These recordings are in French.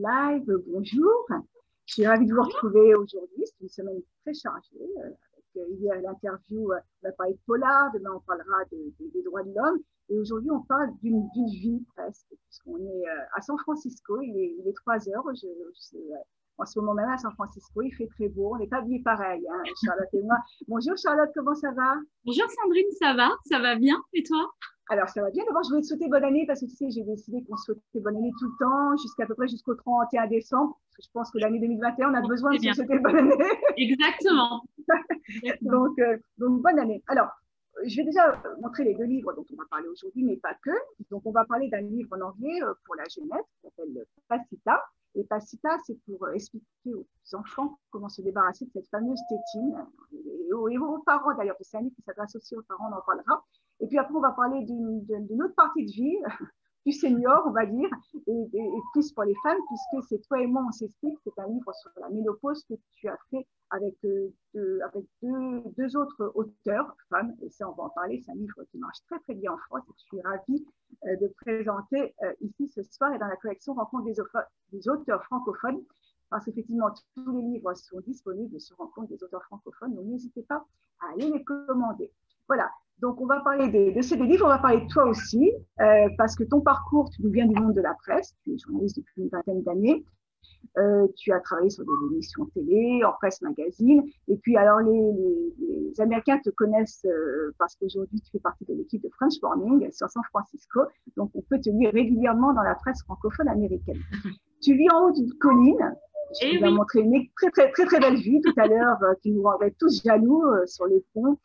Live. Bonjour. Je suis ravie de vous retrouver aujourd'hui. C'est une semaine très chargée. Hier, l'interview, on va parler de Polar. Demain, on parlera des droits de l'homme. Et aujourd'hui, on parle d'une vie presque, puisqu'on est à San Francisco. Il est 3 heures. En ce moment même, à San Francisco, il fait très beau. On n'est pas habillés pareil, hein, Charlotte et moi. Bonjour Charlotte, comment ça va? Bonjour Sandrine, ça va bien et toi? Alors, ça va bien. D'abord, je voulais te souhaiter bonne année parce que tu sais, j'ai décidé qu'on se souhaitait bonne année tout le temps, jusqu'à peu près jusqu'au 31 décembre. Parce que je pense que l'année 2021, on a besoin de se souhaiter bonne année. Exactement. Donc, bonne année. Alors, je vais déjà montrer les 2 livres dont on va parler aujourd'hui, mais pas que. Donc, on va parler d'un livre en anglais pour la jeunesse qui s'appelle Pacita. Et Pacita, c'est pour expliquer aux enfants comment se débarrasser de cette fameuse tétine. Et aux parents d'ailleurs, c'est un livre qui s'adresse aussi aux parents, on en parlera. Et puis après, on va parler d'une autre partie de vie, plus senior, on va dire, et plus pour les femmes, puisque c'est toi et moi, on s'explique. C'est un livre sur la ménopause que tu as fait avec deux autres auteurs, femmes, et ça, on va en parler. C'est un livre qui marche très, très bien en France et que je suis ravie de présenter ici ce soir et dans la collection Rencontre des auteurs francophones. Parce qu'effectivement, tous les livres sont disponibles sur Rencontre des auteurs francophones, donc n'hésitez pas à aller les commander. Voilà, donc on va parler de ces 2 livres, on va parler de toi aussi, parce que ton parcours, tu viens du monde de la presse, tu es journaliste depuis une vingtaine d'années, tu as travaillé sur des émissions télé, en presse magazine, et puis alors les Américains te connaissent parce qu'aujourd'hui tu fais partie de l'équipe de French Morning sur San Francisco, donc on peut te lire régulièrement dans la presse francophone américaine. Tu vis en haut d'une colline. Je vous ai montré une très, très, très, très belle vue tout à l'heure qui nous rendrait tous jaloux sur le pont.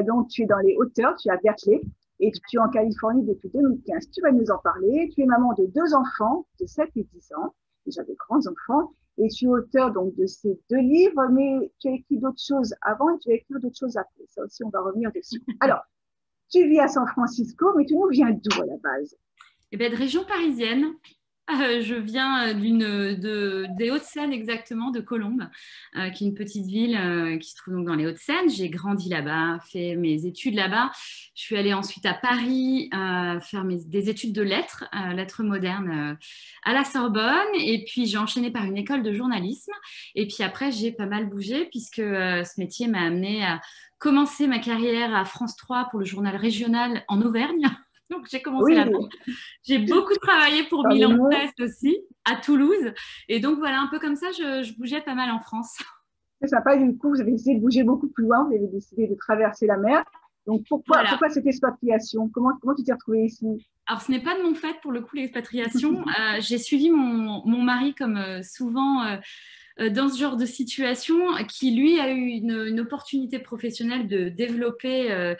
Donc, tu es dans les hauteurs, tu es à Berkeley et tu es en Californie depuis 2015. Tu vas nous en parler. Tu es maman de 2 enfants de 7 et 10 ans, déjà des grands enfants. Et tu es auteur donc, de ces 2 livres, mais tu as écrit d'autres choses avant et tu as écrit d'autres choses après. Ça aussi, on va revenir dessus. Alors, tu vis à San Francisco, mais tu nous viens d'où à la base? Eh bien, de région parisienne. Je viens des Hauts-de-Seine exactement, de Colombes, qui est une petite ville qui se trouve donc dans les Hauts-de-Seine. J'ai grandi là-bas, fait mes études là-bas. Je suis allée ensuite à Paris faire des études de lettres, lettres modernes à la Sorbonne. Et puis j'ai enchaîné par une école de journalisme. Et puis après, j'ai pas mal bougé puisque ce métier m'a amenée à commencer ma carrière à France 3 pour le journal régional en Auvergne. Donc j'ai commencé là-bas. J'ai beaucoup travaillé pour Milan Presse aussi, à Toulouse. Et donc voilà, un peu comme ça, je bougeais pas mal en France. C'est sympa, du coup, vous avez décidé de bouger beaucoup plus loin, vous avez décidé de traverser la mer. Donc pourquoi cette expatriation? Comment tu t'es retrouvée ici? Alors, ce n'est pas de mon fait pour le coup, l'expatriation. J'ai suivi mon mari comme souvent dans ce genre de situation, qui lui a eu une opportunité professionnelle de développer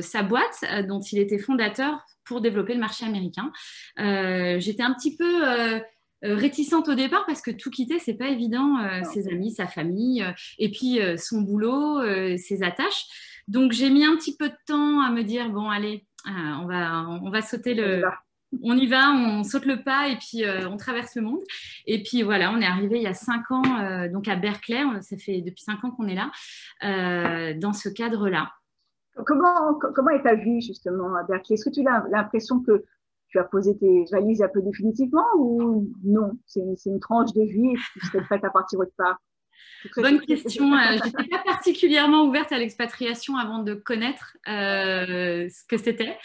sa boîte dont il était fondateur pour développer le marché américain. J'étais un petit peu réticente au départ parce que tout quitter, c'est pas évident, ses amis, sa famille, et puis son boulot, ses attaches. Donc j'ai mis un petit peu de temps à me dire bon allez, on va sauter on y va, on saute le pas et puis on traverse le monde. Et puis voilà, on est arrivé il y a 5 ans donc à Berkeley. Ça fait depuis 5 ans qu'on est là dans ce cadre-là. Comment est ta vie justement à Berkeley? Est-ce que tu as l'impression que tu as posé tes valises un peu définitivement ou non? C'est une tranche de vie et tu serais prête à partir autre part? Bonne question. Je n'étais pas particulièrement ouverte à l'expatriation avant de connaître ce que c'était.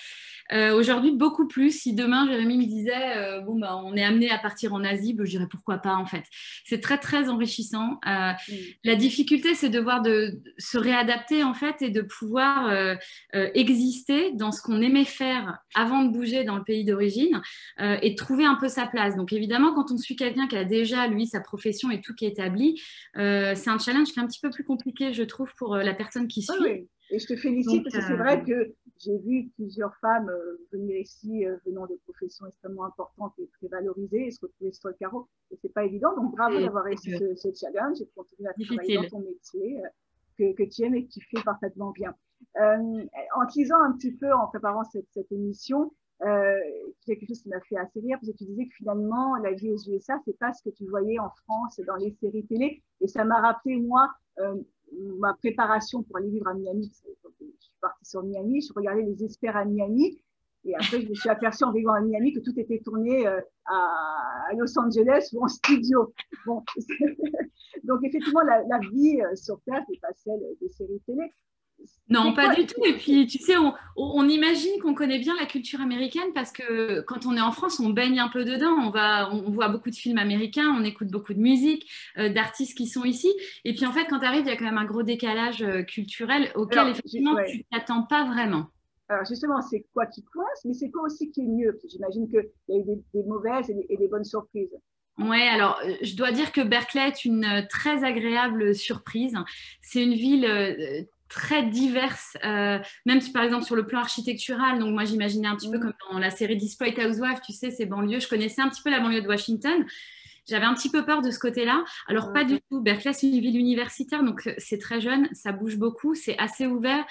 Aujourd'hui, beaucoup plus. Si demain, Jérémy me disait bon, bah, on est amené à partir en Asie, bah, je dirais pourquoi pas en fait. C'est très, très enrichissant. La difficulté, c'est de se réadapter en fait et de pouvoir exister dans ce qu'on aimait faire avant de bouger dans le pays d'origine et de trouver un peu sa place. Donc évidemment, quand on suit quelqu'un qui a déjà, lui, sa profession et tout qui est établi, c'est un challenge qui est un petit peu plus compliqué, je trouve, pour la personne qui suit. Oui. Et je te félicite parce que c'est vrai que j'ai vu plusieurs femmes venir ici venant de professions extrêmement importantes et très valorisées et se retrouver sur le carreau. Et c'est pas évident. Donc bravo d'avoir réussi ce challenge et de continuer à travailler dans ton métier que tu aimes et que tu fais parfaitement bien. En te lisant un petit peu, en préparant cette émission, quelque chose qui m'a fait assez rire, parce que tu disais que finalement, la vie aux USA, c'est pas ce que tu voyais en France dans les séries télé. Et ça m'a rappelé, moi, ma préparation pour aller vivre à Miami. Je suis partie sur Miami, je regardais les experts à Miami Et après, je me suis aperçue en vivant à Miami que tout était tourné à Los Angeles ou en studio. Bon, donc effectivement, la vie sur Terre n'est pas celle des séries télé. Non, pas du tout. Et puis, tu sais, on imagine qu'on connaît bien la culture américaine parce que quand on est en France, on baigne un peu dedans. On voit beaucoup de films américains, on écoute beaucoup de musique, d'artistes qui sont ici. Et puis, en fait, quand tu arrives, il y a quand même un gros décalage culturel auquel, Alors, effectivement, tu ne t'attends pas vraiment. Alors justement, c'est quoi qui coince, mais c'est quoi aussi qui est mieux? J'imagine qu'il y a eu des mauvaises et des bonnes surprises. Ouais, alors je dois dire que Berkeley est une très agréable surprise. C'est une ville très diverse, même si par exemple sur le plan architectural. Donc moi j'imaginais un petit peu comme dans la série Desperate Housewives, tu sais, ces banlieues. Je connaissais un petit peu la banlieue de Washington. J'avais un petit peu peur de ce côté-là. Alors pas du tout. Berkeley c'est une ville universitaire, donc c'est très jeune, ça bouge beaucoup, c'est assez ouvert.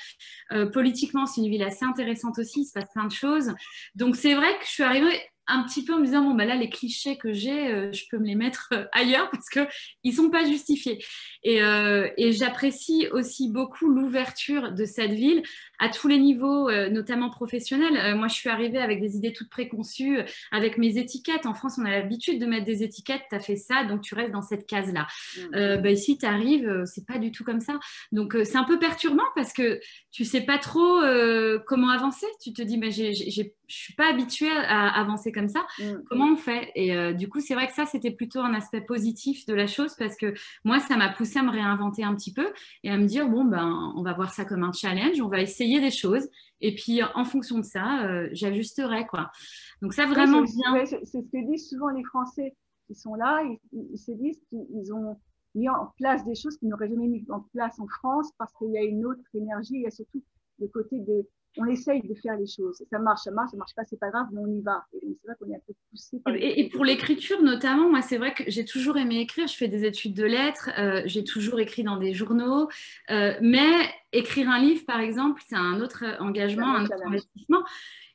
Politiquement c'est une ville assez intéressante aussi, il se passe plein de choses. Donc c'est vrai que je suis arrivée un petit peu en me disant bon bah là les clichés que j'ai je peux me les mettre ailleurs parce que ils sont pas justifiés et j'apprécie aussi beaucoup l'ouverture de cette ville à tous les niveaux notamment professionnels. Moi je suis arrivée avec des idées toutes préconçues avec mes étiquettes. En France on a l'habitude de mettre des étiquettes, tu as fait ça donc tu restes dans cette case là. Bah, ici tu arrives c'est pas du tout comme ça, donc c'est un peu perturbant parce que tu sais pas trop comment avancer. Tu te dis mais je suis pas habituée à avancer comme ça. Comment on fait? Et du coup, c'est vrai que ça, c'était plutôt un aspect positif de la chose parce que moi, ça m'a poussé à me réinventer un petit peu et à me dire, bon, ben, on va voir ça comme un challenge, on va essayer des choses et puis en fonction de ça, j'ajusterai, quoi. Donc ça, vraiment bien. C'est ce que disent souvent les Français qui sont là, ils se disent qu'ils ont mis en place des choses qu'ils n'auraient jamais mis en place en France parce qu'il y a une autre énergie, il y a surtout le côté de on essaye de faire les choses. Ça marche pas, c'est pas grave, mais on y va. Et c'est vrai qu'on est un peu poussé par et pour l'écriture notamment, moi c'est vrai que j'ai toujours aimé écrire, je fais des études de lettres, j'ai toujours écrit dans des journaux, mais écrire un livre par exemple, c'est un autre engagement, un autre investissement.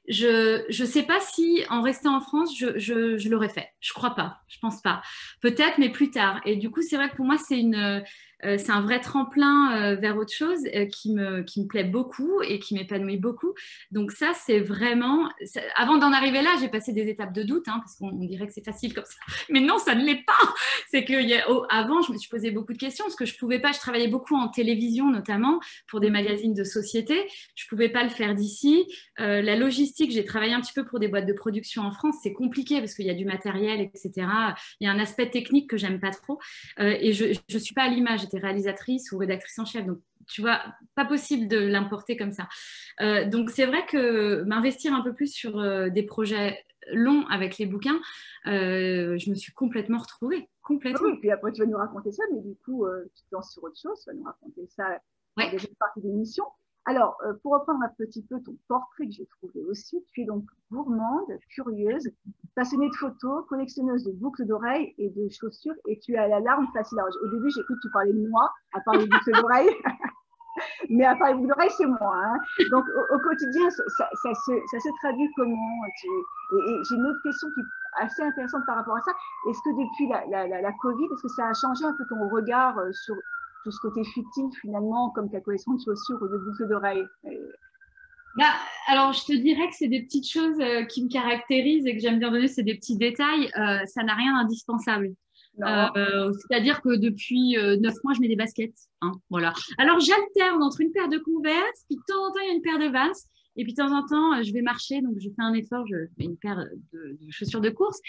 Je ne sais pas si en restant en France, je l'aurais fait. Je crois pas, je pense pas. Peut-être, mais plus tard. Et du coup, c'est vrai que pour moi, c'est un vrai tremplin vers autre chose qui me plaît beaucoup et qui m'épanouit beaucoup. Donc ça, c'est vraiment... Avant d'en arriver là, j'ai passé des étapes de doute, hein, parce qu'on dirait que c'est facile comme ça. Mais non, ça ne l'est pas. C'est que avant, je me suis posé beaucoup de questions, parce que je pouvais pas, je travaillais beaucoup en télévision notamment, pour des magazines de société. Je pouvais pas le faire d'ici. La logistique, j'ai travaillé un petit peu pour des boîtes de production en France, c'est compliqué parce qu'il y a du matériel, etc. Il y a un aspect technique que j'aime pas trop. Et je suis pas à l'image, j'étais réalisatrice ou rédactrice en chef, donc tu vois, pas possible de l'importer comme ça. Donc c'est vrai que m'investir un peu plus sur des projets longs avec les bouquins, je me suis complètement retrouvée. Complètement. Oui, puis après tu vas nous raconter ça, mais du coup, tu te lances sur autre chose, tu vas nous raconter ça dans déjà une partie de l'émission. Alors, pour reprendre un petit peu ton portrait que j'ai trouvé aussi, tu es donc gourmande, curieuse, passionnée de photos, collectionneuse de boucles d'oreilles et de chaussures, et tu as la larme facile. Alors, au début, j'ai cru que tu parlais de moi, à part les boucles d'oreilles, mais à part les boucles d'oreilles, c'est moi. Hein. Donc, au quotidien, ça se traduit comment et j'ai une autre question qui est assez intéressante par rapport à ça. Est-ce que depuis la Covid, est-ce que ça a changé un peu ton regard sur tout ce côté futile finalement, comme ta collection de chaussures ou de boucles d'oreilles? Bah, alors, je te dirais que c'est des petites choses qui me caractérisent et que j'aime bien donner, c'est des petits détails. Ça n'a rien d'indispensable. C'est-à-dire que depuis 9 mois, je mets des baskets. Hein, voilà. Alors, j'alterne entre une paire de Converse, puis de temps en temps, il y a une paire de Vans. Et puis, de temps en temps, je vais marcher, donc je fais un effort, je mets une paire de chaussures de course.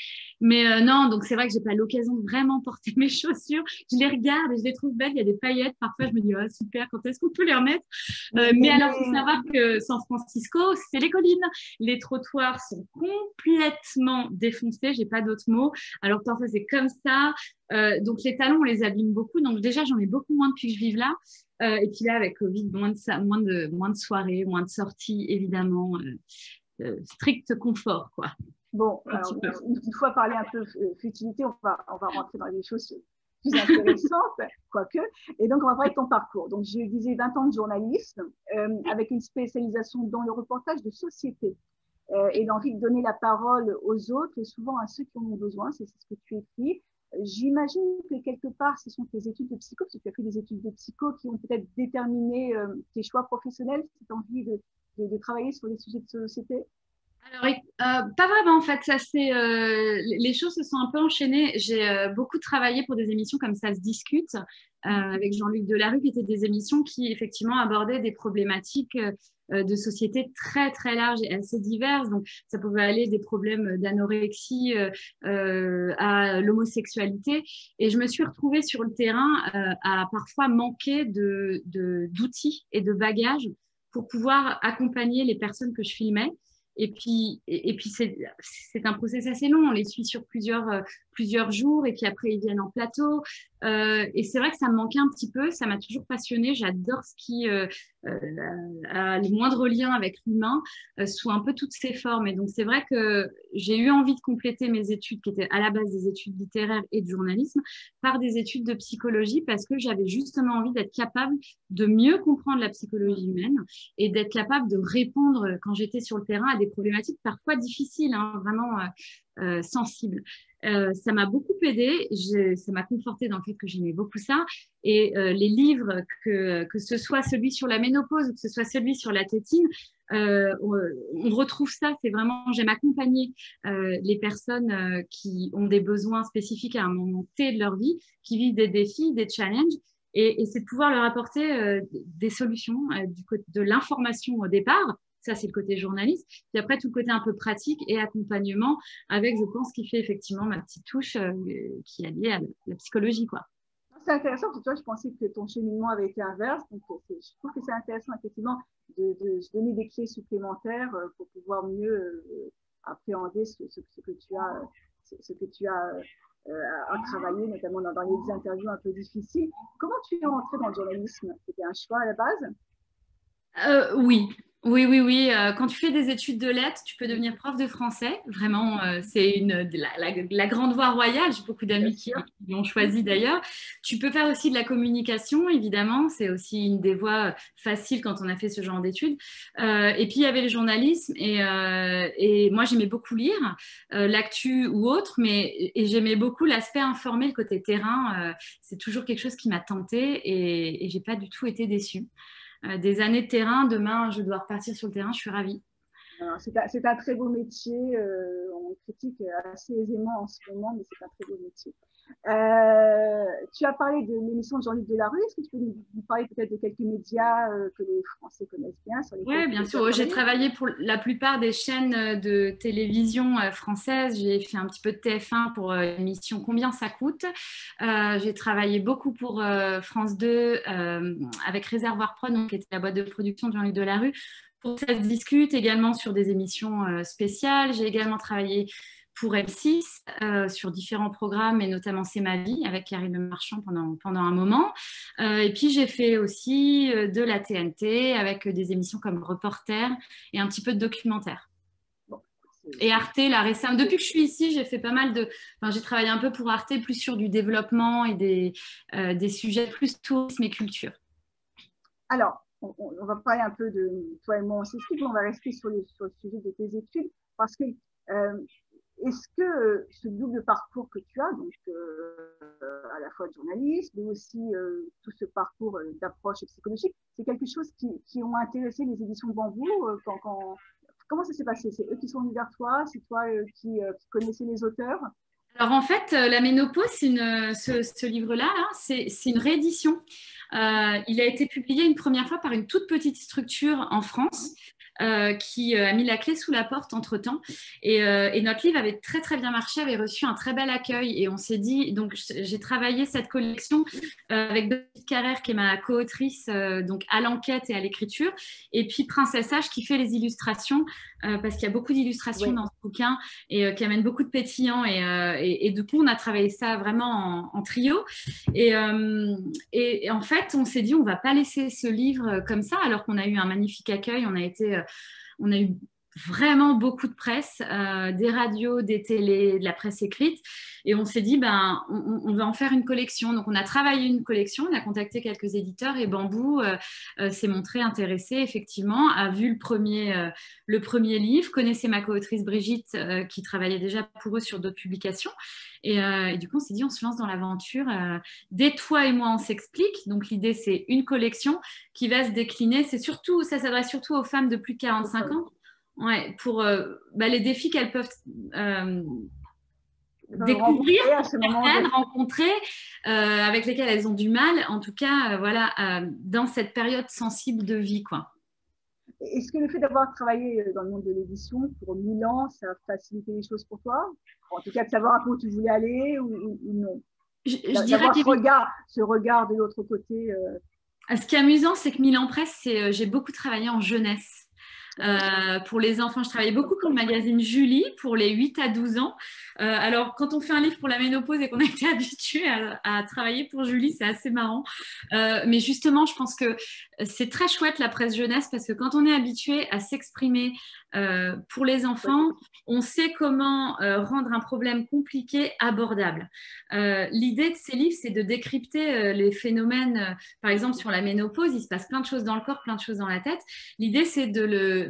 Mais non, donc c'est vrai que j'ai pas l'occasion de vraiment porter mes chaussures. Je les regarde et je les trouve belles. Il y a des paillettes. Parfois, je me dis, oh, super, quand est-ce qu'on peut les remettre? Mais alors, il faut savoir que San Francisco, c'est les collines. Les trottoirs sont complètement défoncés. J'ai pas d'autres mots. Alors, parfois, c'est comme ça. Donc, les talons, on les abîme beaucoup. Donc, déjà, j'en ai beaucoup moins depuis que je vive là. Et puis là, avec Covid, moins de soirées, moins de sorties, évidemment. Strict confort, quoi. Bon, alors, une fois parlé un peu futilité, on va rentrer dans des choses plus intéressantes, quoique. Et donc, on va parler de ton parcours. Donc, j'ai disais 20 ans de journalisme avec une spécialisation dans le reportage de société et l'envie de donner la parole aux autres et souvent à ceux qui en ont besoin. C'est ce que tu écris. J'imagine que quelque part, ce sont tes études de psycho, parce que tu as fait des études de psycho qui ont peut-être déterminé tes choix professionnels, cette envie de travailler sur les sujets de société. Alors, pas vraiment en fait, les choses se sont un peu enchaînées. J'ai beaucoup travaillé pour des émissions comme Ça se discute avec Jean-Luc Delarue, qui étaient des émissions qui effectivement abordaient des problématiques de société très très larges et assez diverses. Donc ça pouvait aller des problèmes d'anorexie à l'homosexualité. Et je me suis retrouvée sur le terrain à parfois manquer d'outils et de bagages pour pouvoir accompagner les personnes que je filmais. Et puis c'est un process assez long. On les suit sur plusieurs jours et puis après ils viennent en plateau. Et c'est vrai que ça me manquait un petit peu. Ça m'a toujours passionnée. J'adore ce qui a les moindres liens avec l'humain sous un peu toutes ses formes. Et donc c'est vrai que j'ai eu envie de compléter mes études qui étaient à la base des études littéraires et de journalisme par des études de psychologie parce que j'avais justement envie d'être capable de mieux comprendre la psychologie humaine et d'être capable de répondre quand j'étais sur le terrain à des problématiques parfois difficiles, hein, vraiment sensibles. Ça m'a beaucoup aidée, ça m'a confortée dans le fait que j'aimais beaucoup ça. Et les livres, que ce soit celui sur la ménopause ou que ce soit celui sur la tétine, on retrouve ça. C'est vraiment, j'aime accompagner les personnes qui ont des besoins spécifiques à un moment T de leur vie, qui vivent des défis, des challenges. Et c'est de pouvoir leur apporter des solutions, de l'information au départ. Ça, c'est le côté journaliste. Puis après, tout le côté un peu pratique et accompagnement avec, je pense, qui fait effectivement ma petite touche qui est liée à la psychologie, quoi. C'est intéressant parce que toi, je pensais que ton cheminement avait été inverse. Donc, je trouve que c'est intéressant, effectivement, de se donner des clés supplémentaires pour pouvoir mieux appréhender ce que tu as à travailler, notamment dans les interviews un peu difficiles. Comment tu es rentrée dans le journalisme? C'était un choix à la base? Oui, oui, oui, oui. Quand tu fais des études de lettres, tu peux devenir prof de français. Vraiment, c'est la grande voie royale. J'ai beaucoup Bien d'amis qui sûr. l'ont choisi d'ailleurs. Tu peux faire aussi de la communication, évidemment. C'est aussi une des voies faciles quand on a fait ce genre d'études. Et puis, il y avait le journalisme. Et moi, j'aimais beaucoup lire, l'actu ou autre, et j'aimais beaucoup l'aspect informé, le côté terrain. C'est toujours quelque chose qui m'a tentée et j'ai pas du tout été déçue. Des années de terrain. Demain, je dois repartir sur le terrain. Je suis ravie. C'est un très beau métier. On le critique assez aisément en ce moment, mais c'est un très beau métier. Tu as parlé de l'émission de Jean-Luc Delarue. Est-ce que tu peux nous parler peut-être de quelques médias que les Français connaissent bien, sur lesquels Oui, bien sûr. J'ai travaillé pour la plupart des chaînes de télévision françaises. J'ai fait un petit peu de TF1 pour l'émission Combien ça coûte. J'ai travaillé beaucoup pour France 2 avec Réservoir Prod, donc, qui était la boîte de production de Jean-Luc Delarue. Pour Ça se discute également sur des émissions spéciales. J'ai également travaillé pour M6 sur différents programmes, et notamment C'est ma vie avec Karine Le Marchand pendant un moment. Et puis j'ai fait aussi de la TNT avec des émissions comme Reporter et un petit peu de documentaire. Bon, et Arte, là récemment, depuis que je suis ici, j'ai fait pas mal j'ai travaillé un peu pour Arte, plus sur du développement et des sujets plus tourisme et culture. Alors, on va parler un peu de toi et moi, on s'explique, on va rester sur le sujet de tes études, parce que est-ce que ce double parcours que tu as, donc à la fois de journaliste, mais aussi tout ce parcours d'approche psychologique, c'est quelque chose qui ont intéressé les éditions de Bambou comment ça s'est passé? C'est eux qui sont venus vers toi? C'est toi qui connaissais les auteurs? Alors en fait, La Ménopause, ce livre-là, hein, c'est une réédition. Il a été publié une première fois par une toute petite structure en France qui a mis la clé sous la porte entre-temps. Et notre livre avait très très bien marché, avait reçu un très bel accueil. Et on s'est dit, donc j'ai travaillé cette collection avec Brigitte Carrère, qui est ma co-autrice, donc à l'enquête et à l'écriture, et puis Princesse H, qui fait les illustrations, parce qu'il y a beaucoup d'illustrations dans ce bouquin et qui amène beaucoup de pétillants. Et du coup, on a travaillé ça vraiment en trio. Et en fait, on s'est dit, on ne va pas laisser ce livre comme ça, alors qu'on a eu un magnifique accueil. On a eu vraiment beaucoup de presse, des radios, des télés, de la presse écrite. Et on s'est dit, on va en faire une collection. Donc, on a travaillé une collection, on a contacté quelques éditeurs et Bambou s'est montré intéressé, effectivement, a vu le premier livre, connaissait ma co-autrice Brigitte qui travaillait déjà pour eux sur d'autres publications. Et du coup, on s'est dit, on se lance dans l'aventure. Dès toi et moi, on s'explique. Donc, l'idée, c'est une collection qui va se décliner. Ça s'adresse surtout aux femmes de plus de 45 ans. ouais, pour les défis qu'elles peuvent découvrir, à ce moment rencontrer, avec lesquels elles ont du mal, en tout cas, voilà, dans cette période sensible de vie, quoi. Est-ce que le fait d'avoir travaillé dans le monde de l'édition pour 1000 ans, ça a facilité les choses pour toi? En tout cas, de savoir un peu où tu voulais aller ou non? Je dirais ce regard de l'autre côté. Ce qui est amusant, c'est que Milan Presse, j'ai beaucoup travaillé en jeunesse. Pour les enfants, je travaillais beaucoup pour le magazine Julie pour les 8 à 12 ans. Alors, quand on fait un livre pour la ménopause et qu'on a été habitué à travailler pour Julie, c'est assez marrant. Mais justement, je pense que c'est très chouette la presse jeunesse parce que quand on est habitué à s'exprimer pour les enfants, on sait comment rendre un problème compliqué abordable. L'idée de ces livres, c'est de décrypter les phénomènes, par exemple sur la ménopause, il se passe plein de choses dans le corps, plein de choses dans la tête. L'idée, c'est de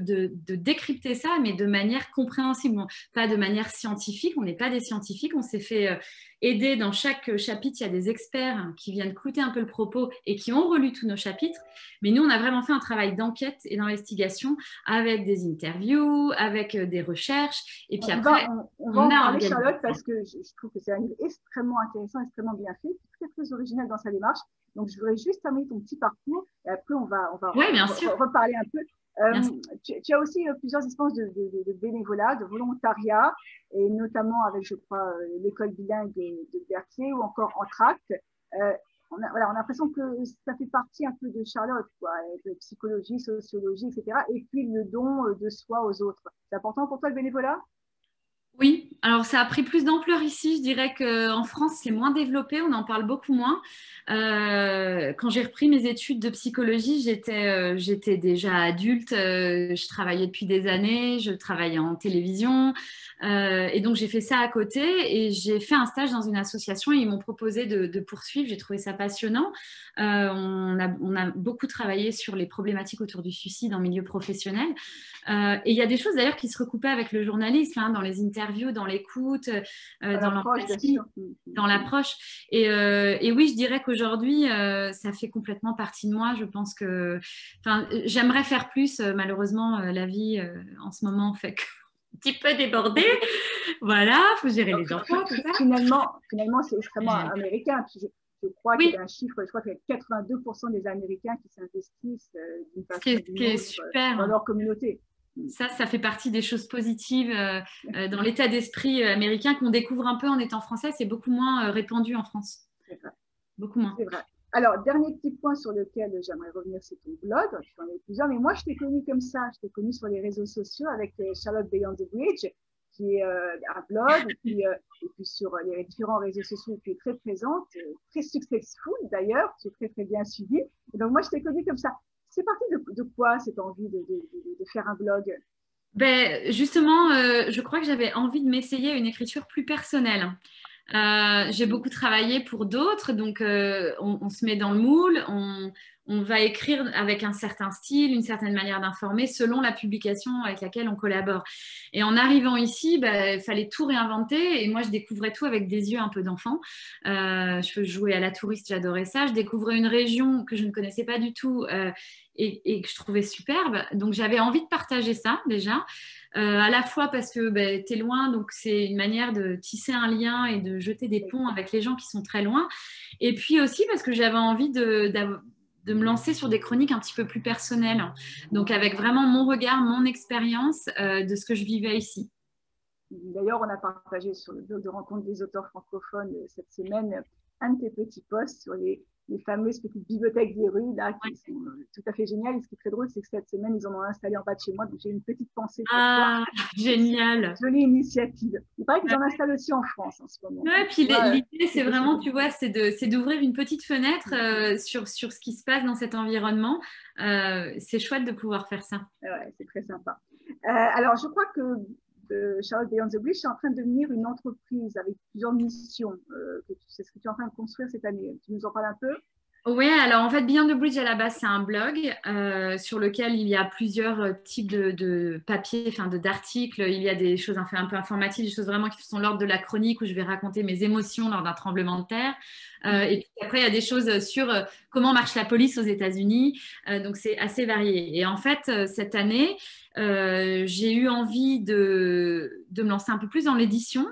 décrypter ça, mais de manière compréhensible, pas de manière scientifique. On n'est pas des scientifiques, on s'est fait aider dans chaque chapitre. Il y a des experts qui viennent clouter un peu le propos et qui ont relu tous nos chapitres. Mais nous, on a vraiment fait un travail d'enquête et d'investigation avec des interviews, avec des recherches. Et puis après, on va en parler, Charlotte, parce que je trouve que c'est un livre extrêmement intéressant, extrêmement bien fait, très, très original dans sa démarche. Donc, je voudrais juste terminer ton petit parcours et après, on va reparler un peu. Tu as aussi plusieurs expériences de bénévolat, de volontariat, et notamment avec, je crois, l'école bilingue de Berthier ou encore Entracte. On a l'impression que ça fait partie un peu de Charlotte, quoi, de psychologie, sociologie, etc. Et puis le don de soi aux autres. C'est important pour toi le bénévolat? Oui, alors ça a pris plus d'ampleur ici. Je dirais qu'en France, c'est moins développé, on en parle beaucoup moins. Quand j'ai repris mes études de psychologie, j'étais déjà adulte, je travaillais depuis des années, je travaillais en télévision. Et donc, j'ai fait ça à côté et j'ai fait un stage dans une association et ils m'ont proposé de poursuivre. J'ai trouvé ça passionnant. On a beaucoup travaillé sur les problématiques autour du suicide en milieu professionnel. Et il y a des choses d'ailleurs qui se recoupaient avec le journalisme, hein, dans les interviews, dans l'écoute, dans l'empathie, dans l'approche. Et oui, je dirais qu'aujourd'hui, ça fait complètement partie de moi. Je pense que j'aimerais faire plus. Malheureusement, la vie en ce moment fait que un petit peu débordé. Voilà, il faut gérer les enfants, tout ça. Finalement, c'est extrêmement américain. Je crois qu'il y a un chiffre, je crois qu'il y a 82% des Américains qui s'investissent d'une façon ou d'une autre dans leur communauté. Ça fait partie des choses positives dans l'état d'esprit américain qu'on découvre un peu en étant français. C'est beaucoup moins répandu en France. C'est vrai. Beaucoup moins. C'est vrai. Alors, dernier petit point sur lequel j'aimerais revenir, c'est ton blog. Tu en as plusieurs, mais moi, je t'ai connue comme ça. Je t'ai connue sur les réseaux sociaux avec Charlotte Beyond the Bridge, qui est un blog, et puis sur les différents réseaux sociaux, tu es très présente, très successful d'ailleurs, tu es très, très bien suivie. Et donc, moi, je t'ai connue comme ça. C'est parti de quoi cette envie de faire un blog? Justement, je crois que j'avais envie de m'essayer à une écriture plus personnelle. J'ai beaucoup travaillé pour d'autres, donc on se met dans le moule, on va écrire avec un certain style, une certaine manière d'informer selon la publication avec laquelle on collabore. Et en arrivant ici, il fallait tout réinventer et moi je découvrais tout avec des yeux un peu d'enfant. Je jouais à la touriste, j'adorais ça. Je découvrais une région que je ne connaissais pas du tout et que je trouvais superbe. Donc j'avais envie de partager ça déjà. À la fois parce que tu es loin, donc c'est une manière de tisser un lien et de jeter des ponts avec les gens qui sont très loin. Et puis aussi parce que j'avais envie de me lancer sur des chroniques un petit peu plus personnelles. Donc avec vraiment mon regard, mon expérience de ce que je vivais ici. D'ailleurs, on a partagé sur le blog de rencontre des auteurs francophones cette semaine un de tes petits posts sur les fameuses petites bibliothèques des rues là, qui sont tout à fait géniales. Et ce qui est très drôle, c'est que cette semaine, ils en ont installé en bas de chez moi. Donc, j'ai une petite pensée pour toi. Génial. Jolie initiative. Il paraît qu'ils en installent aussi en France en ce moment. Ouais, puis l'idée, c'est vraiment, tu vois, c'est d'ouvrir une petite fenêtre sur ce qui se passe dans cet environnement. C'est chouette de pouvoir faire ça. Ouais, c'est très sympa. Alors, je crois que Charlotte Beyond the Bridge est en train de devenir une entreprise avec plusieurs missions. C'est ce que tu es en train de construire cette année. Tu nous en parles un peu? Ouais, alors en fait, Beyond the Bridge à la base, c'est un blog sur lequel il y a plusieurs types de papiers, enfin d'articles. Il y a des choses un peu informatives, des choses vraiment qui sont l'ordre de la chronique où je vais raconter mes émotions lors d'un tremblement de terre. Et puis après, il y a des choses sur comment marche la police aux États-Unis. Donc c'est assez varié. Et en fait, cette année, j'ai eu envie de me lancer un peu plus dans l'édition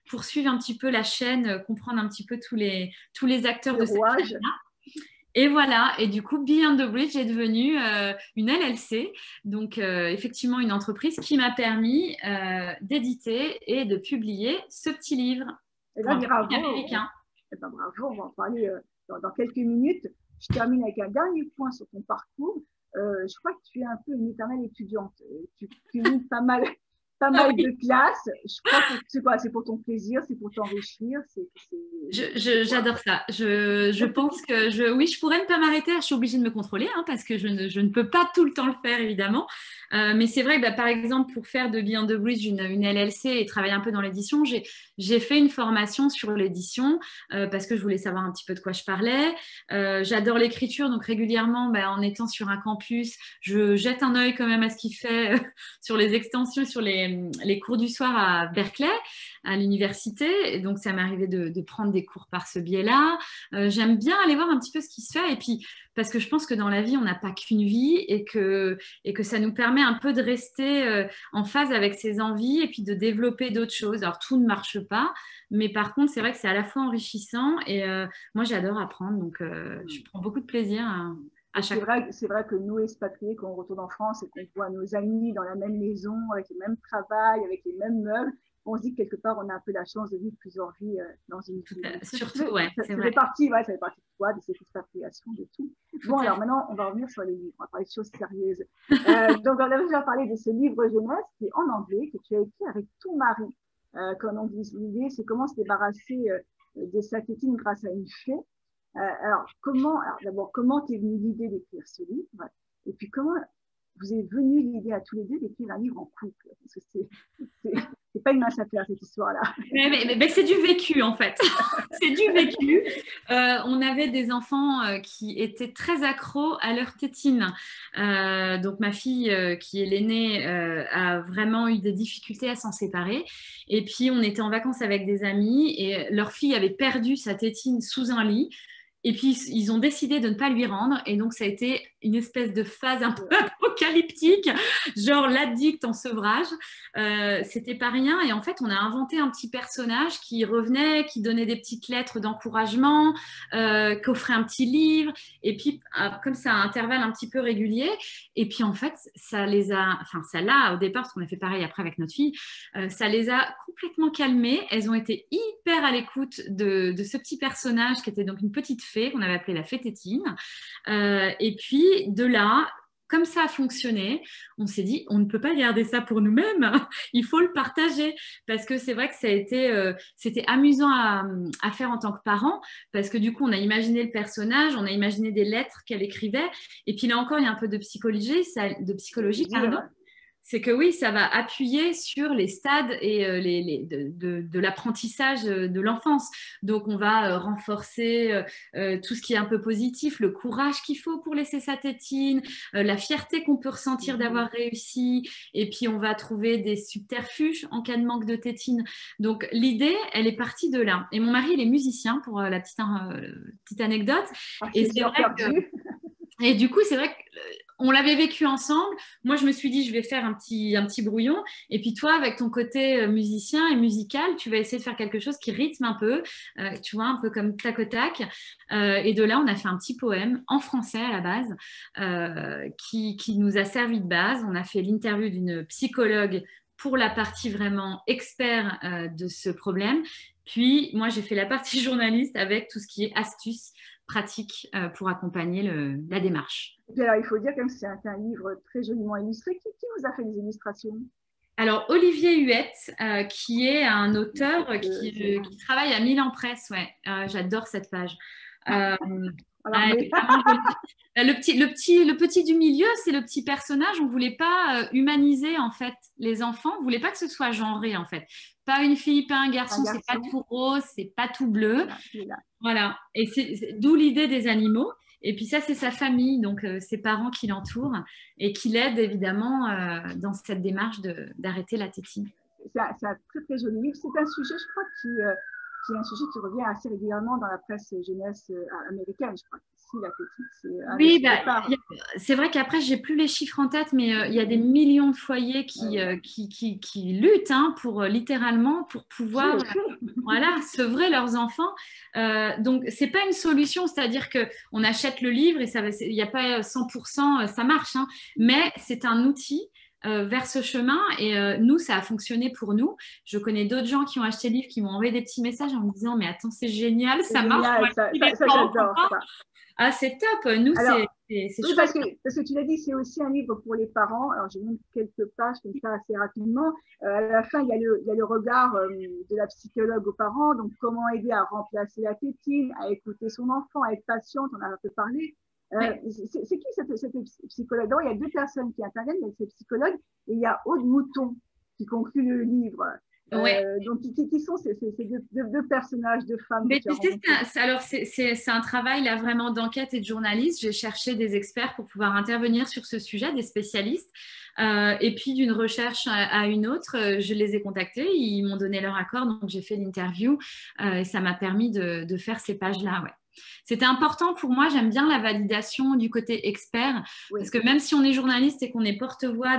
pour suivre un petit peu la chaîne, comprendre un petit peu tous les acteurs Les de cette rouages. chaîne. Et voilà, et du coup, Beyond the Bridge est devenue une LLC, donc effectivement une entreprise qui m'a permis d'éditer et de publier ce petit livre Et pour là, un public bravo, américain. eh ben, bravo, on va en parler dans quelques minutes. Je termine avec un dernier point sur ton parcours. Je crois que tu es un peu une éternelle étudiante. Tu cumules pas Ah mal de oui, classes. Je crois que c'est quoi? C'est pour ton plaisir, c'est pour t'enrichir, c'est quoi? j'adore ça. Je pense que oui, je pourrais ne pas m'arrêter. Je suis obligée de me contrôler parce que je ne peux pas tout le temps le faire, évidemment. Mais c'est vrai que, bah, par exemple, pour faire de Beyond the Bridge une LLC et travailler un peu dans l'édition, j'ai fait une formation sur l'édition parce que je voulais savoir un petit peu de quoi je parlais. J'adore l'écriture, donc régulièrement, bah, en étant sur un campus, je jette un œil quand même à ce qu'il fait sur les extensions, sur les cours du soir à Berkeley, à l'université. Et donc, ça m'est arrivé de prendre des cours par ce biais-là. J'aime bien aller voir un petit peu ce qui se fait. Et puis, parce que je pense que dans la vie, on n'a pas qu'une vie et que ça nous permet un peu de rester en phase avec ses envies et puis de développer d'autres choses. Alors, tout ne marche pas, mais par contre, c'est vrai que c'est à la fois enrichissant et moi, j'adore apprendre. Donc, je prends beaucoup de plaisir à Et chaque fois. c'est vrai que nous, expatriés, quand on retourne en France et qu'on voit nos amis dans la même maison, avec le même travail, avec les mêmes meubles, on se dit que quelque part, on a un peu la chance de vivre plusieurs vies dans une vie. Donc, Surtout, ouais, c'est ça vrai. ça fait partie de toi, de cette expatriation, de tout. Tout Bon, à alors fait. maintenant, on va revenir sur les livres, on va parler de choses sérieuses. Donc, on a déjà parlé de ce livre jeunesse qui est en anglais, que tu as écrit avec ton mari. Quand on dit l'idée, c'est comment se débarrasser de sa tétine grâce à une fée. Alors d'abord, comment t'es venue l'idée d'écrire ce livre? Et puis, comment vous est venue l'idée à tous les deux d'écrire un livre en couple? Parce que c'est pas une mince affaire, cette histoire-là. Mais c'est du vécu en fait. C'est du vécu. On avait des enfants qui étaient très accros à leur tétine. Donc ma fille, qui est l'aînée, a vraiment eu des difficultés à s'en séparer. Et puis on était en vacances avec des amis et leur fille avait perdu sa tétine sous un lit. Et puis, ils ont décidé de ne pas lui rendre. Et donc, ça a été une espèce de phase un peu apocalyptique, genre l'addict en sevrage. C'était pas rien. Et en fait, on a inventé un petit personnage qui revenait, qui donnait des petites lettres d'encouragement, qui offrait un petit livre. Et puis, comme ça, à intervalles un petit peu réguliers. Et puis, en fait, ça l'a au départ, parce qu'on a fait pareil après avec notre fille, ça les a complètement calmées. Elles ont été hyper à l'écoute de ce petit personnage qui était donc une petite fée qu'on avait appelée la fée tétine. Et puis, de là, comme ça a fonctionné, on s'est dit, on ne peut pas garder ça pour nous-mêmes, il faut le partager. Parce que c'est vrai que c'était amusant à faire en tant que parent, parce que du coup, on a imaginé le personnage, on a imaginé des lettres qu'elle écrivait, et puis là encore, il y a un peu de psychologie, pardon. C'est que oui, ça va appuyer sur les stades et de l'apprentissage de l'enfance. Donc, on va renforcer tout ce qui est un peu positif, le courage qu'il faut pour laisser sa tétine, la fierté qu'on peut ressentir d'avoir réussi. Et puis, on va trouver des subterfuges en cas de manque de tétine. Donc, l'idée, elle est partie de là. Et mon mari, il est musicien, pour la petite anecdote. Et c'est vrai que... perdu. Et du coup, c'est vrai qu'on l'avait vécu ensemble. Moi, je me suis dit, je vais faire un petit brouillon. Et puis toi, avec ton côté musicien et musical, tu vas essayer de faire quelque chose qui rythme un peu, tu vois, un peu comme tac au tac. Et de là, on a fait un petit poème en français à la base qui nous a servi de base. On a fait l'interview d'une psychologue pour la partie vraiment expert de ce problème. Puis, moi, j'ai fait la partie journaliste avec tout ce qui est astuces pratiques pour accompagner la démarche. Et puis alors, il faut dire que c'est un livre très joliment illustré. Qui vous a fait les illustrations? Alors, Olivier Huette, qui est un auteur qui travaille à Milan Presse, ouais, j'adore cette page. Alors, mais... Le petit du milieu, c'est le petit personnage. On ne voulait pas humaniser en fait les enfants. On ne voulait pas que ce soit genré en fait. Pas une fille, pas un garçon. C'est pas tout rose, c'est pas tout bleu. Voilà. Et c'est d'où l'idée des animaux. Et puis ça, c'est sa famille, donc ses parents qui l'entourent et qui l'aident évidemment dans cette démarche d'arrêter la tétine. C'est un très très joli livre. C'est un sujet, je crois, qui est un sujet qui revient assez régulièrement dans la presse jeunesse américaine. Je crois qu'ici, la tétine, c'est vrai qu'après, j'ai plus les chiffres en tête, mais il y a des millions de foyers qui luttent pour littéralement pour pouvoir voilà, sevrer leurs enfants. Donc, c'est pas une solution, c'est-à-dire qu'on achète le livre et il n'y a pas 100%, ça marche, hein, mais c'est un outil vers ce chemin et nous, ça a fonctionné pour nous. Je connais d'autres gens qui ont acheté le livre, qui m'ont envoyé des petits messages en me disant mais attends, c'est génial, ça marche. Ça, j'adore ça. Ah, c'est top. Nous, c'est oui, parce que tu l'as dit, c'est aussi un livre pour les parents. Alors, je montre quelques pages comme ça assez rapidement. À la fin, il y a le regard de la psychologue aux parents. Donc, comment aider à remplacer la tétine, à écouter son enfant, à être patiente, on en a un peu parlé. C'est qui cette psychologue? Donc, il y a deux personnes qui interviennent, il y a cette psychologue et il y a Aude Mouton qui conclut le livre. Donc, qui sont ces deux personnages, deux femmes? Mais c'est un travail là vraiment d'enquête et de journaliste. J'ai cherché des experts pour pouvoir intervenir sur ce sujet, des spécialistes. Et puis d'une recherche à une autre, je les ai contactés, ils m'ont donné leur accord, donc j'ai fait l'interview et ça m'a permis de faire ces pages-là. Ouais. C'était important pour moi, j'aime bien la validation du côté expert, parce que même si on est journaliste et qu'on est porte-voix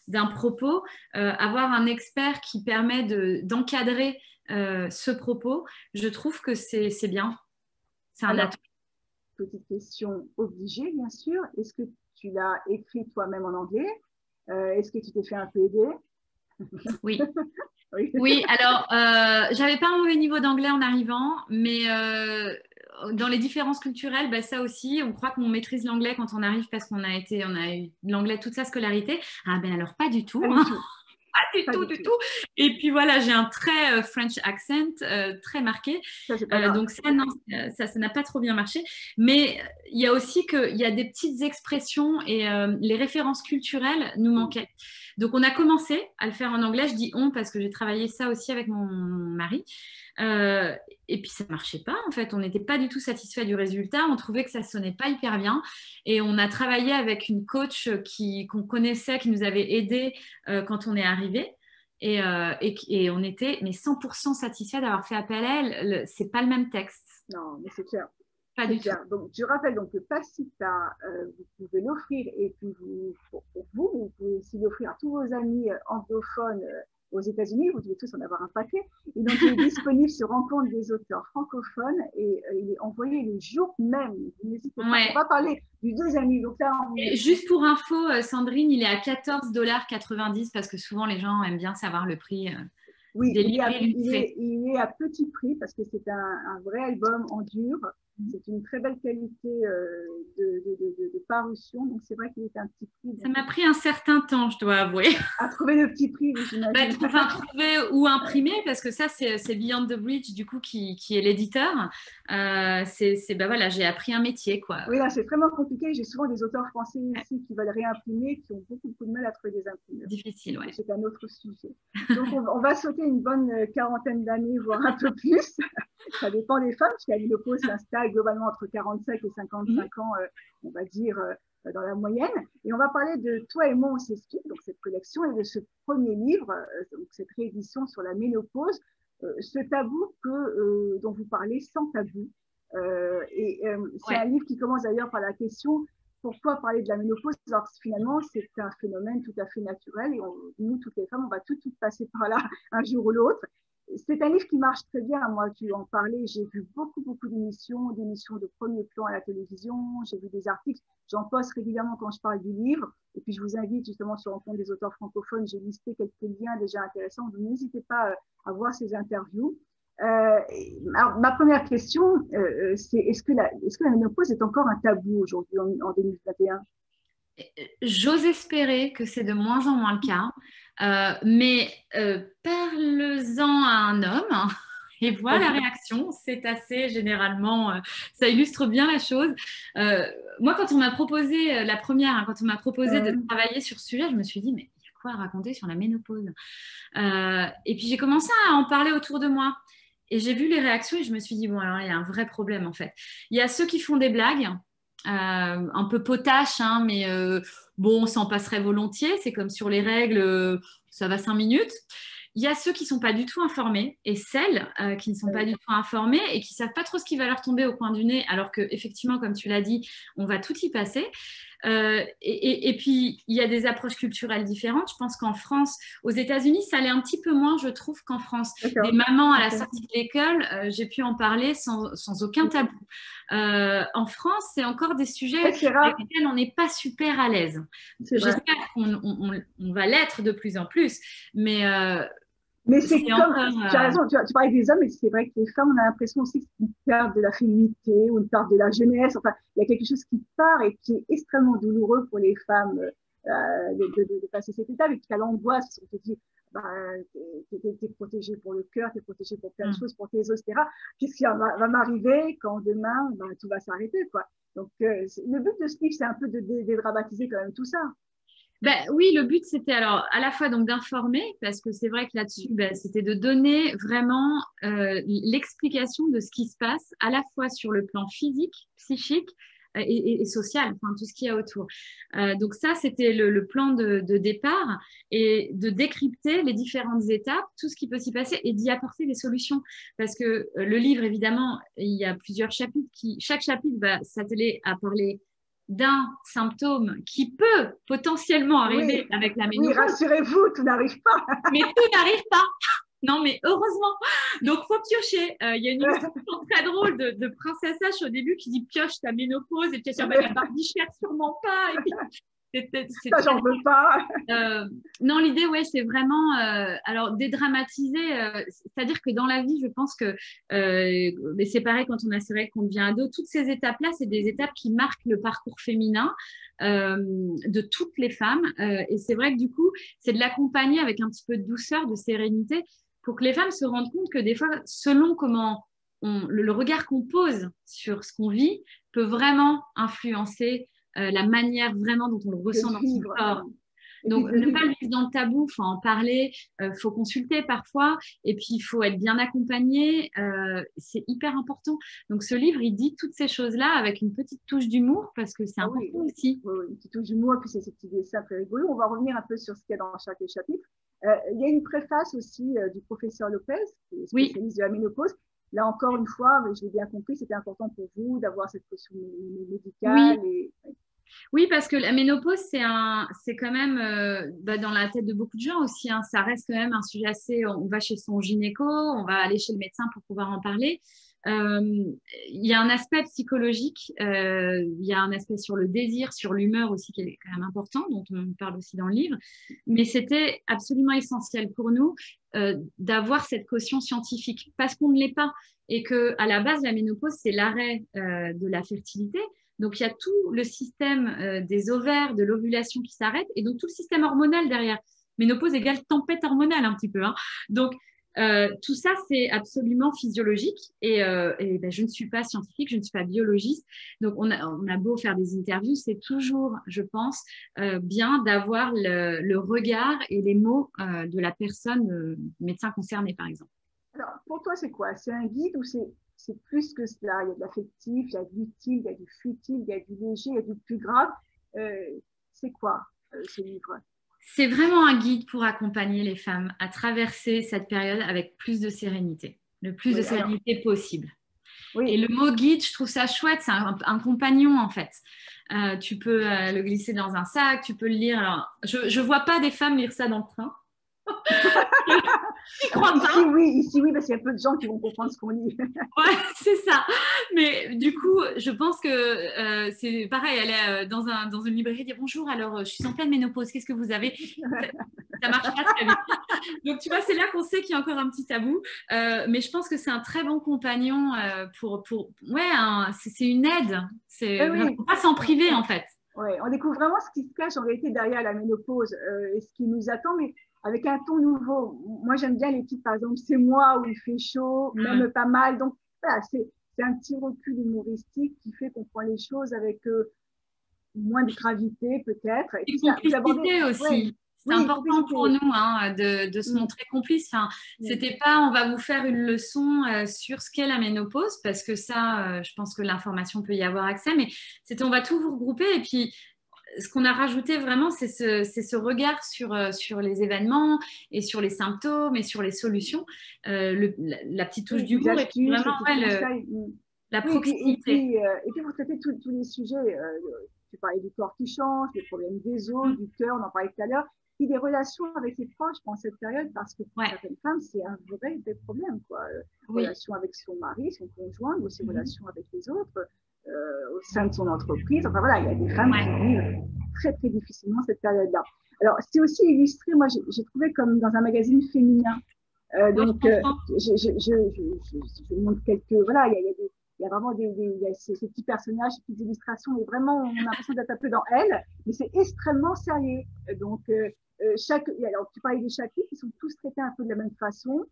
d'un propos, avoir un expert qui permet d'encadrer ce propos, je trouve que c'est bien. C'est un atout. Petite question obligée, bien sûr. Est-ce que tu l'as écrit toi-même en anglais? Est-ce que tu t'es fait un peu aider? Oui. Oui, alors, j'avais pas un mauvais niveau d'anglais en arrivant, mais dans les différences culturelles, ça aussi, on croit qu'on maîtrise l'anglais quand on arrive parce qu'on a eu l'anglais toute sa scolarité. Ah ben alors pas du tout. Pas du tout. Et puis voilà, j'ai un très French accent, très marqué. Donc ça n'a pas trop bien marché. Mais il y a aussi qu'il y a des petites expressions et les références culturelles nous manquaient. Donc on a commencé à le faire en anglais. Je dis on parce que j'ai travaillé ça aussi avec mon mari. Et puis ça marchait pas en fait, on n'était pas du tout satisfait du résultat, on trouvait que ça sonnait pas hyper bien et on a travaillé avec une coach qu'on connaissait, qui nous avait aidé quand on est arrivé et on était mais 100% satisfait d'avoir fait appel à elle. C'est pas le même texte. Non, mais c'est clair. Pas du tout. Donc, je rappelle donc que Pacita, vous pouvez l'offrir et puis pour vous, vous pouvez aussi l'offrir à tous vos amis anglophones aux États-Unis, vous devez tous en avoir un paquet. Et donc, il est disponible sur Rencontre des auteurs francophones et il est envoyé le jour même. N'hésitez pas. On va parler du deuxième livre. Donc là, juste pour info, Sandrine, il est à $14,90 parce que souvent les gens aiment bien savoir le prix. Oui, il est à petit prix parce que c'est un vrai album en dur. C'est une très belle qualité de parution. Donc, c'est vrai qu'il est un petit prix. Ça m'a pris un certain temps, je dois avouer. À trouver le petit prix, j'imagine. Trouver ou imprimer, parce que ça, c'est Beyond the Bridge, du coup, qui est l'éditeur. Voilà, j'ai appris un métier, quoi. Oui, là, c'est vraiment compliqué. J'ai souvent des auteurs français ici qui veulent réimprimer, qui ont beaucoup de mal à trouver des imprimeurs. Difficile, oui. C'est un autre sujet. Donc, on va sauter une bonne quarantaine d'années, voire un peu plus. Ça dépend des femmes, parce que la ménopause s'installe globalement entre 45 et 55 ans, on va dire, dans la moyenne. Et on va parler de Toi et moi, on s'explique, donc cette collection, et de ce premier livre, donc cette réédition sur la ménopause, ce tabou dont vous parlez, sans tabou. C'est un livre qui commence d'ailleurs par la question pourquoi parler de la ménopause alors que finalement c'est un phénomène tout à fait naturel et nous, toutes les femmes, on va toutes passer par là un jour ou l'autre. C'est un livre qui marche très bien. Moi, tu en parlais, j'ai vu beaucoup d'émissions de premier plan à la télévision, j'ai vu des articles, j'en poste régulièrement quand je parle du livre. Et puis, je vous invite justement sur Rencontre des auteurs francophones, j'ai listé quelques liens déjà intéressants, donc n'hésitez pas à voir ces interviews. Alors, ma première question, c'est est-ce que la ménopause est encore un tabou aujourd'hui en 2021? J'ose espérer que c'est de moins en moins le cas, mais parle-en à un homme Et voilà la réaction, c'est assez généralement, ça illustre bien la chose. Moi, quand on m'a proposé, la première, hein, quand on m'a proposé de travailler sur ce sujet, je me suis dit, mais il y a quoi à raconter sur la ménopause? Et puis j'ai commencé à en parler autour de moi. Et j'ai vu les réactions et je me suis dit, bon, alors il y a un vrai problème en fait. Il y a ceux qui font des blagues, un peu potaches, hein, mais bon, on s'en passerait volontiers. C'est comme sur les règles, ça va 5 minutes. Il y a ceux qui ne sont pas du tout informés et celles qui ne sont pas du tout informées et qui ne savent pas trop ce qui va leur tomber au coin du nez, alors qu'effectivement, comme tu l'as dit, on va tout y passer. Et puis, il y a des approches culturelles différentes. Je pense qu'en France, aux États-Unis, ça l'est un petit peu moins, je trouve, qu'en France. Des mamans à la sortie de l'école, j'ai pu en parler sans aucun tabou. En France, c'est encore des sujets avec lesquels on n'est pas super à l'aise. J'espère qu'on va l'être de plus en plus, mais c'est comme, tu as raison, tu parlais des hommes, mais c'est vrai que les femmes, on a l'impression aussi que c'est une perte de la féminité ou une perte de la jeunesse. Enfin, il y a quelque chose qui part et qui est extrêmement douloureux pour les femmes de passer cette étape. Et puis, à l'angoisse, on te dit, bah, t'es protégée pour le cœur, t'es protégée pour plein de choses, pour tes os, etc. Qu'est-ce qui va m'arriver quand demain, bah, tout va s'arrêter, quoi. Donc, le but de ce livre, c'est un peu de dédramatiser quand même tout ça. Ben, oui, le but, c'était alors à la fois donc d'informer, parce que c'est vrai que là-dessus, ben, c'était de donner vraiment l'explication de ce qui se passe, à la fois sur le plan physique, psychique et social, enfin tout ce qu'il y a autour. Donc ça, c'était le plan de départ, et de décrypter les différentes étapes, tout ce qui peut s'y passer, et d'y apporter des solutions. Parce que le livre, évidemment, il y a plusieurs chapitres, chaque chapitre va s'atteler à parler d'un symptôme qui peut potentiellement arriver avec la ménopause. Oui, rassurez-vous, tout n'arrive pas. Mais tout n'arrive pas. Non, mais heureusement. Donc, il faut piocher. Il y a une illustration très drôle de Princesse H au début qui dit pioche ta ménopause, et puis elle dit barbichette, sûrement pas. Et puis, ça, j'en veux pas. Non, l'idée, ouais, c'est vraiment alors dédramatiser. C'est-à-dire que dans la vie, je pense que mais c'est pareil quand on a ses règles, qu'on devient ado. Toutes ces étapes-là, c'est des étapes qui marquent le parcours féminin de toutes les femmes. Et c'est vrai que du coup, c'est de l'accompagner avec un petit peu de douceur, de sérénité, pour que les femmes se rendent compte que des fois, selon comment le regard qu'on pose sur ce qu'on vit, peut vraiment influencer la manière vraiment dont on le ressent dans son corps. Donc, ne pas le vivre dans le tabou, il faut en parler, faut consulter parfois, et puis il faut être bien accompagné, c'est hyper important. Donc, ce livre, il dit toutes ces choses-là avec une petite touche d'humour, parce que c'est important aussi. Oui, une petite touche d'humour, puis c'est ces petits dessins très rigolos. On va revenir un peu sur ce qu'il y a dans chaque chapitre. Il y a une préface aussi du professeur Lopez, qui est spécialiste de la ménopause. Là, encore une fois, je l'ai bien compris, c'était important pour vous d'avoir cette caution médicale. Oui, parce que la ménopause, c'est quand même, dans la tête de beaucoup de gens aussi, hein, ça reste quand même un sujet assez… On va chez son gynéco, on va aller chez le médecin pour pouvoir en parler. Il y a un aspect psychologique, il y a un aspect sur le désir, sur l'humeur aussi, qui est quand même important, dont on parle aussi dans le livre. Mais c'était absolument essentiel pour nous d'avoir cette caution scientifique, parce qu'on ne l'est pas. Et qu'à la base, la ménopause, c'est l'arrêt de la fertilité. Donc, il y a tout le système des ovaires, de l'ovulation qui s'arrête, et donc tout le système hormonal derrière. Ménopause égale tempête hormonale un petit peu, hein. Donc, tout ça, c'est absolument physiologique. Et je ne suis pas scientifique, je ne suis pas biologiste. Donc, on a beau faire des interviews, c'est toujours, je pense, bien d'avoir le regard et les mots de la personne, médecin concerné, par exemple. Alors, pour toi, c'est quoi? C'est un guide ou c'est plus que cela? Il y a de l'affectif, il y a de l'utile, il y a du futile, il y a du léger, il y a du plus grave. C'est quoi ce livre? C'est vraiment un guide pour accompagner les femmes à traverser cette période avec plus de sérénité, le plus de sérénité possible. Et le mot guide, je trouve ça chouette, c'est un compagnon en fait. Tu peux le glisser dans un sac, tu peux le lire. Alors, je ne vois pas des femmes lire ça dans le train. Ici, oui, parce qu'il y a peu de gens qui vont comprendre ce qu'on lit. Ouais, c'est ça. Mais du coup, je pense que c'est pareil, elle est dans une librairie, dire bonjour, alors je suis en pleine ménopause, qu'est-ce que vous avez? Ça marche pas très vite. Donc, tu vois, c'est là qu'on sait qu'il y a encore un petit tabou. Mais je pense que c'est un très bon compagnon c'est une aide. Il ne faut pas s'en priver, en fait. Ouais, on découvre vraiment ce qui se cache en réalité derrière la ménopause et ce qui nous attend. Mais avec un ton nouveau. Moi, j'aime bien les titres, par exemple, C'est moi où il fait chaud, même pas mal. Donc, voilà, c'est un petit recul humoristique qui fait qu'on prend les choses avec moins de gravité, peut-être. Et Et puis, ça, vous abordez. complicité Ouais, aussi. C'est oui, important pour complicité. nous hein, de se montrer complice. Enfin, Mm. c'était pas on va vous faire une leçon sur ce qu'est la ménopause, parce que ça, je pense que l'information peut y avoir accès, mais c'était on va tout vous regrouper. Et puis, ce qu'on a rajouté vraiment, c'est ce regard sur les événements et sur les symptômes et sur les solutions, la petite touche Oui, des d'humour et puis astuces, vraiment des petits ouais, conseils. la Oui, proximité. et puis vous traitez tous les sujets. Tu parlais du corps qui change, des problèmes des os, Mm. du cœur, on en parlait tout à l'heure, puis des relations avec les proches pendant cette période, parce que pour Ouais, certaines femmes, c'est un vrai problème, quoi. oui. Relation avec son mari, son conjoint, mais aussi Mhm. relation avec les autres, au sein de son entreprise. Enfin voilà, il y a des femmes Ouais. qui vivent très difficilement cette période-là. Alors, c'est aussi illustré, moi j'ai trouvé comme dans un magazine féminin. Ouais, je Donc, comprends. je montre quelques. Voilà, il y a vraiment il y a ces petits personnages, ces petites illustrations, et vraiment, on a l'impression d'être un peu dans elle, mais c'est extrêmement sérieux. Donc, alors, tu parlais des chapitres, ils sont tous traités un peu de la même façon.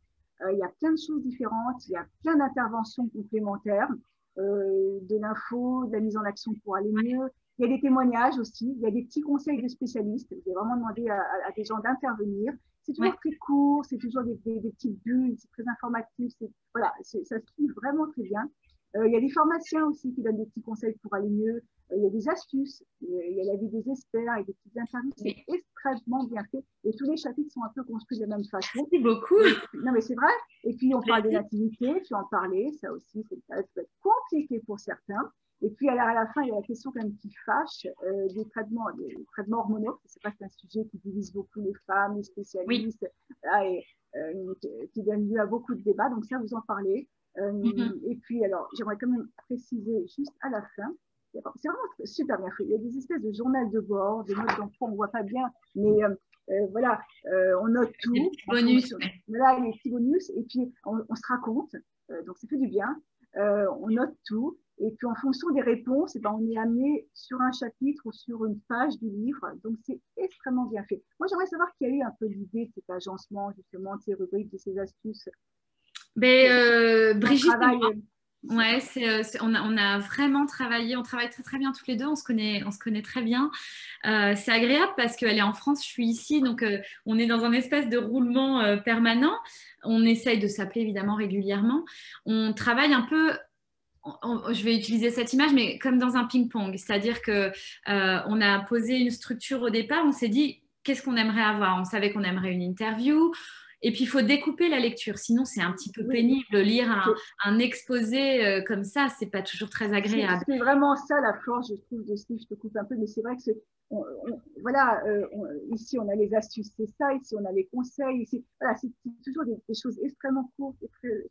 Il y a plein de choses différentes, il y a plein d'interventions complémentaires, de l'info, de la mise en action pour aller mieux. Il y a des témoignages aussi, il y a des petits conseils de spécialistes. Vous avez vraiment demandé à des gens d'intervenir. C'est Ouais. toujours très court, c'est toujours des petites bulles, c'est très informatif. Voilà, ça se lit vraiment très bien. Il y a des pharmaciens aussi qui donnent des petits conseils pour aller mieux. Il y a des astuces, il y a l'avis des experts et des petites interviews. C'est Oui. extrêmement bien fait. Et tous les chapitres sont un peu construits de la même façon. Merci beaucoup. Non, mais c'est vrai. Et puis, on parle de nativité, tu en parlais, ça aussi, ça peut être compliqué pour certains. Et puis, à la fin, il y a la question quand même qui fâche des traitements hormonaux. C'est pas que c'est un sujet qui divise beaucoup les femmes, les Oui. spécialistes, là, et qui donne lieu à beaucoup de débats. Donc, ça, vous en parlez. Et puis, alors, j'aimerais quand même préciser juste à la fin, c'est vraiment super bien fait. Il y a des espèces de journal de bord, des notes d'enfants, on ne voit pas bien, mais voilà, on note tout. Des petits bonus. Voilà, les petits bonus, et puis on se raconte, donc ça fait du bien. On note tout, et puis en fonction des réponses, eh ben, on est amené sur un chapitre ou sur une page du livre, donc c'est extrêmement bien fait. Moi, j'aimerais savoir qui a eu un peu l'idée de cet agencement, justement, de ces rubriques, de ces astuces. Brigitte et moi. Travail. Ouais, on a vraiment travaillé, on travaille très bien tous les deux, on se connaît très bien. C'est agréable parce qu'elle est en France, je suis ici, donc on est dans un espèce de roulement permanent. On essaye de s'appeler évidemment régulièrement. On travaille un peu, je vais utiliser cette image, mais comme dans un ping-pong, c'est-à-dire que on a posé une structure au départ, on s'est dit qu'est-ce qu'on aimerait avoir. On savait qu'on aimerait une interview. Et puis, il faut découper la lecture. Sinon, c'est un petit peu pénible. Lire un exposé comme ça, c'est pas toujours très agréable. C'est vraiment ça la force, je trouve, de Steve. Je te coupe un peu, mais c'est vrai que voilà, ici on a les astuces, c'est ça. Ici on a les conseils. Ici, voilà, c'est toujours des choses extrêmement courtes,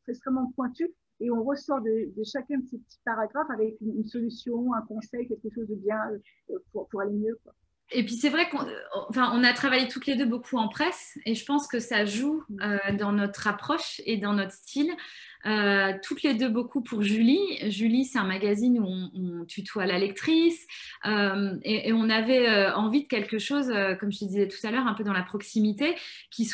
extrêmement pointues, et on ressort de chacun de ces petits paragraphes avec une solution, un conseil, quelque chose de bien pour aller mieux, quoi. Et puis c'est vrai on a travaillé toutes les deux beaucoup en presse et je pense que ça joue dans notre approche et dans notre style. Toutes les deux beaucoup pour Julie. Julie, c'est un magazine où on tutoie la lectrice et on avait envie de quelque chose, comme je te disais tout à l'heure, un peu dans la proximité, qui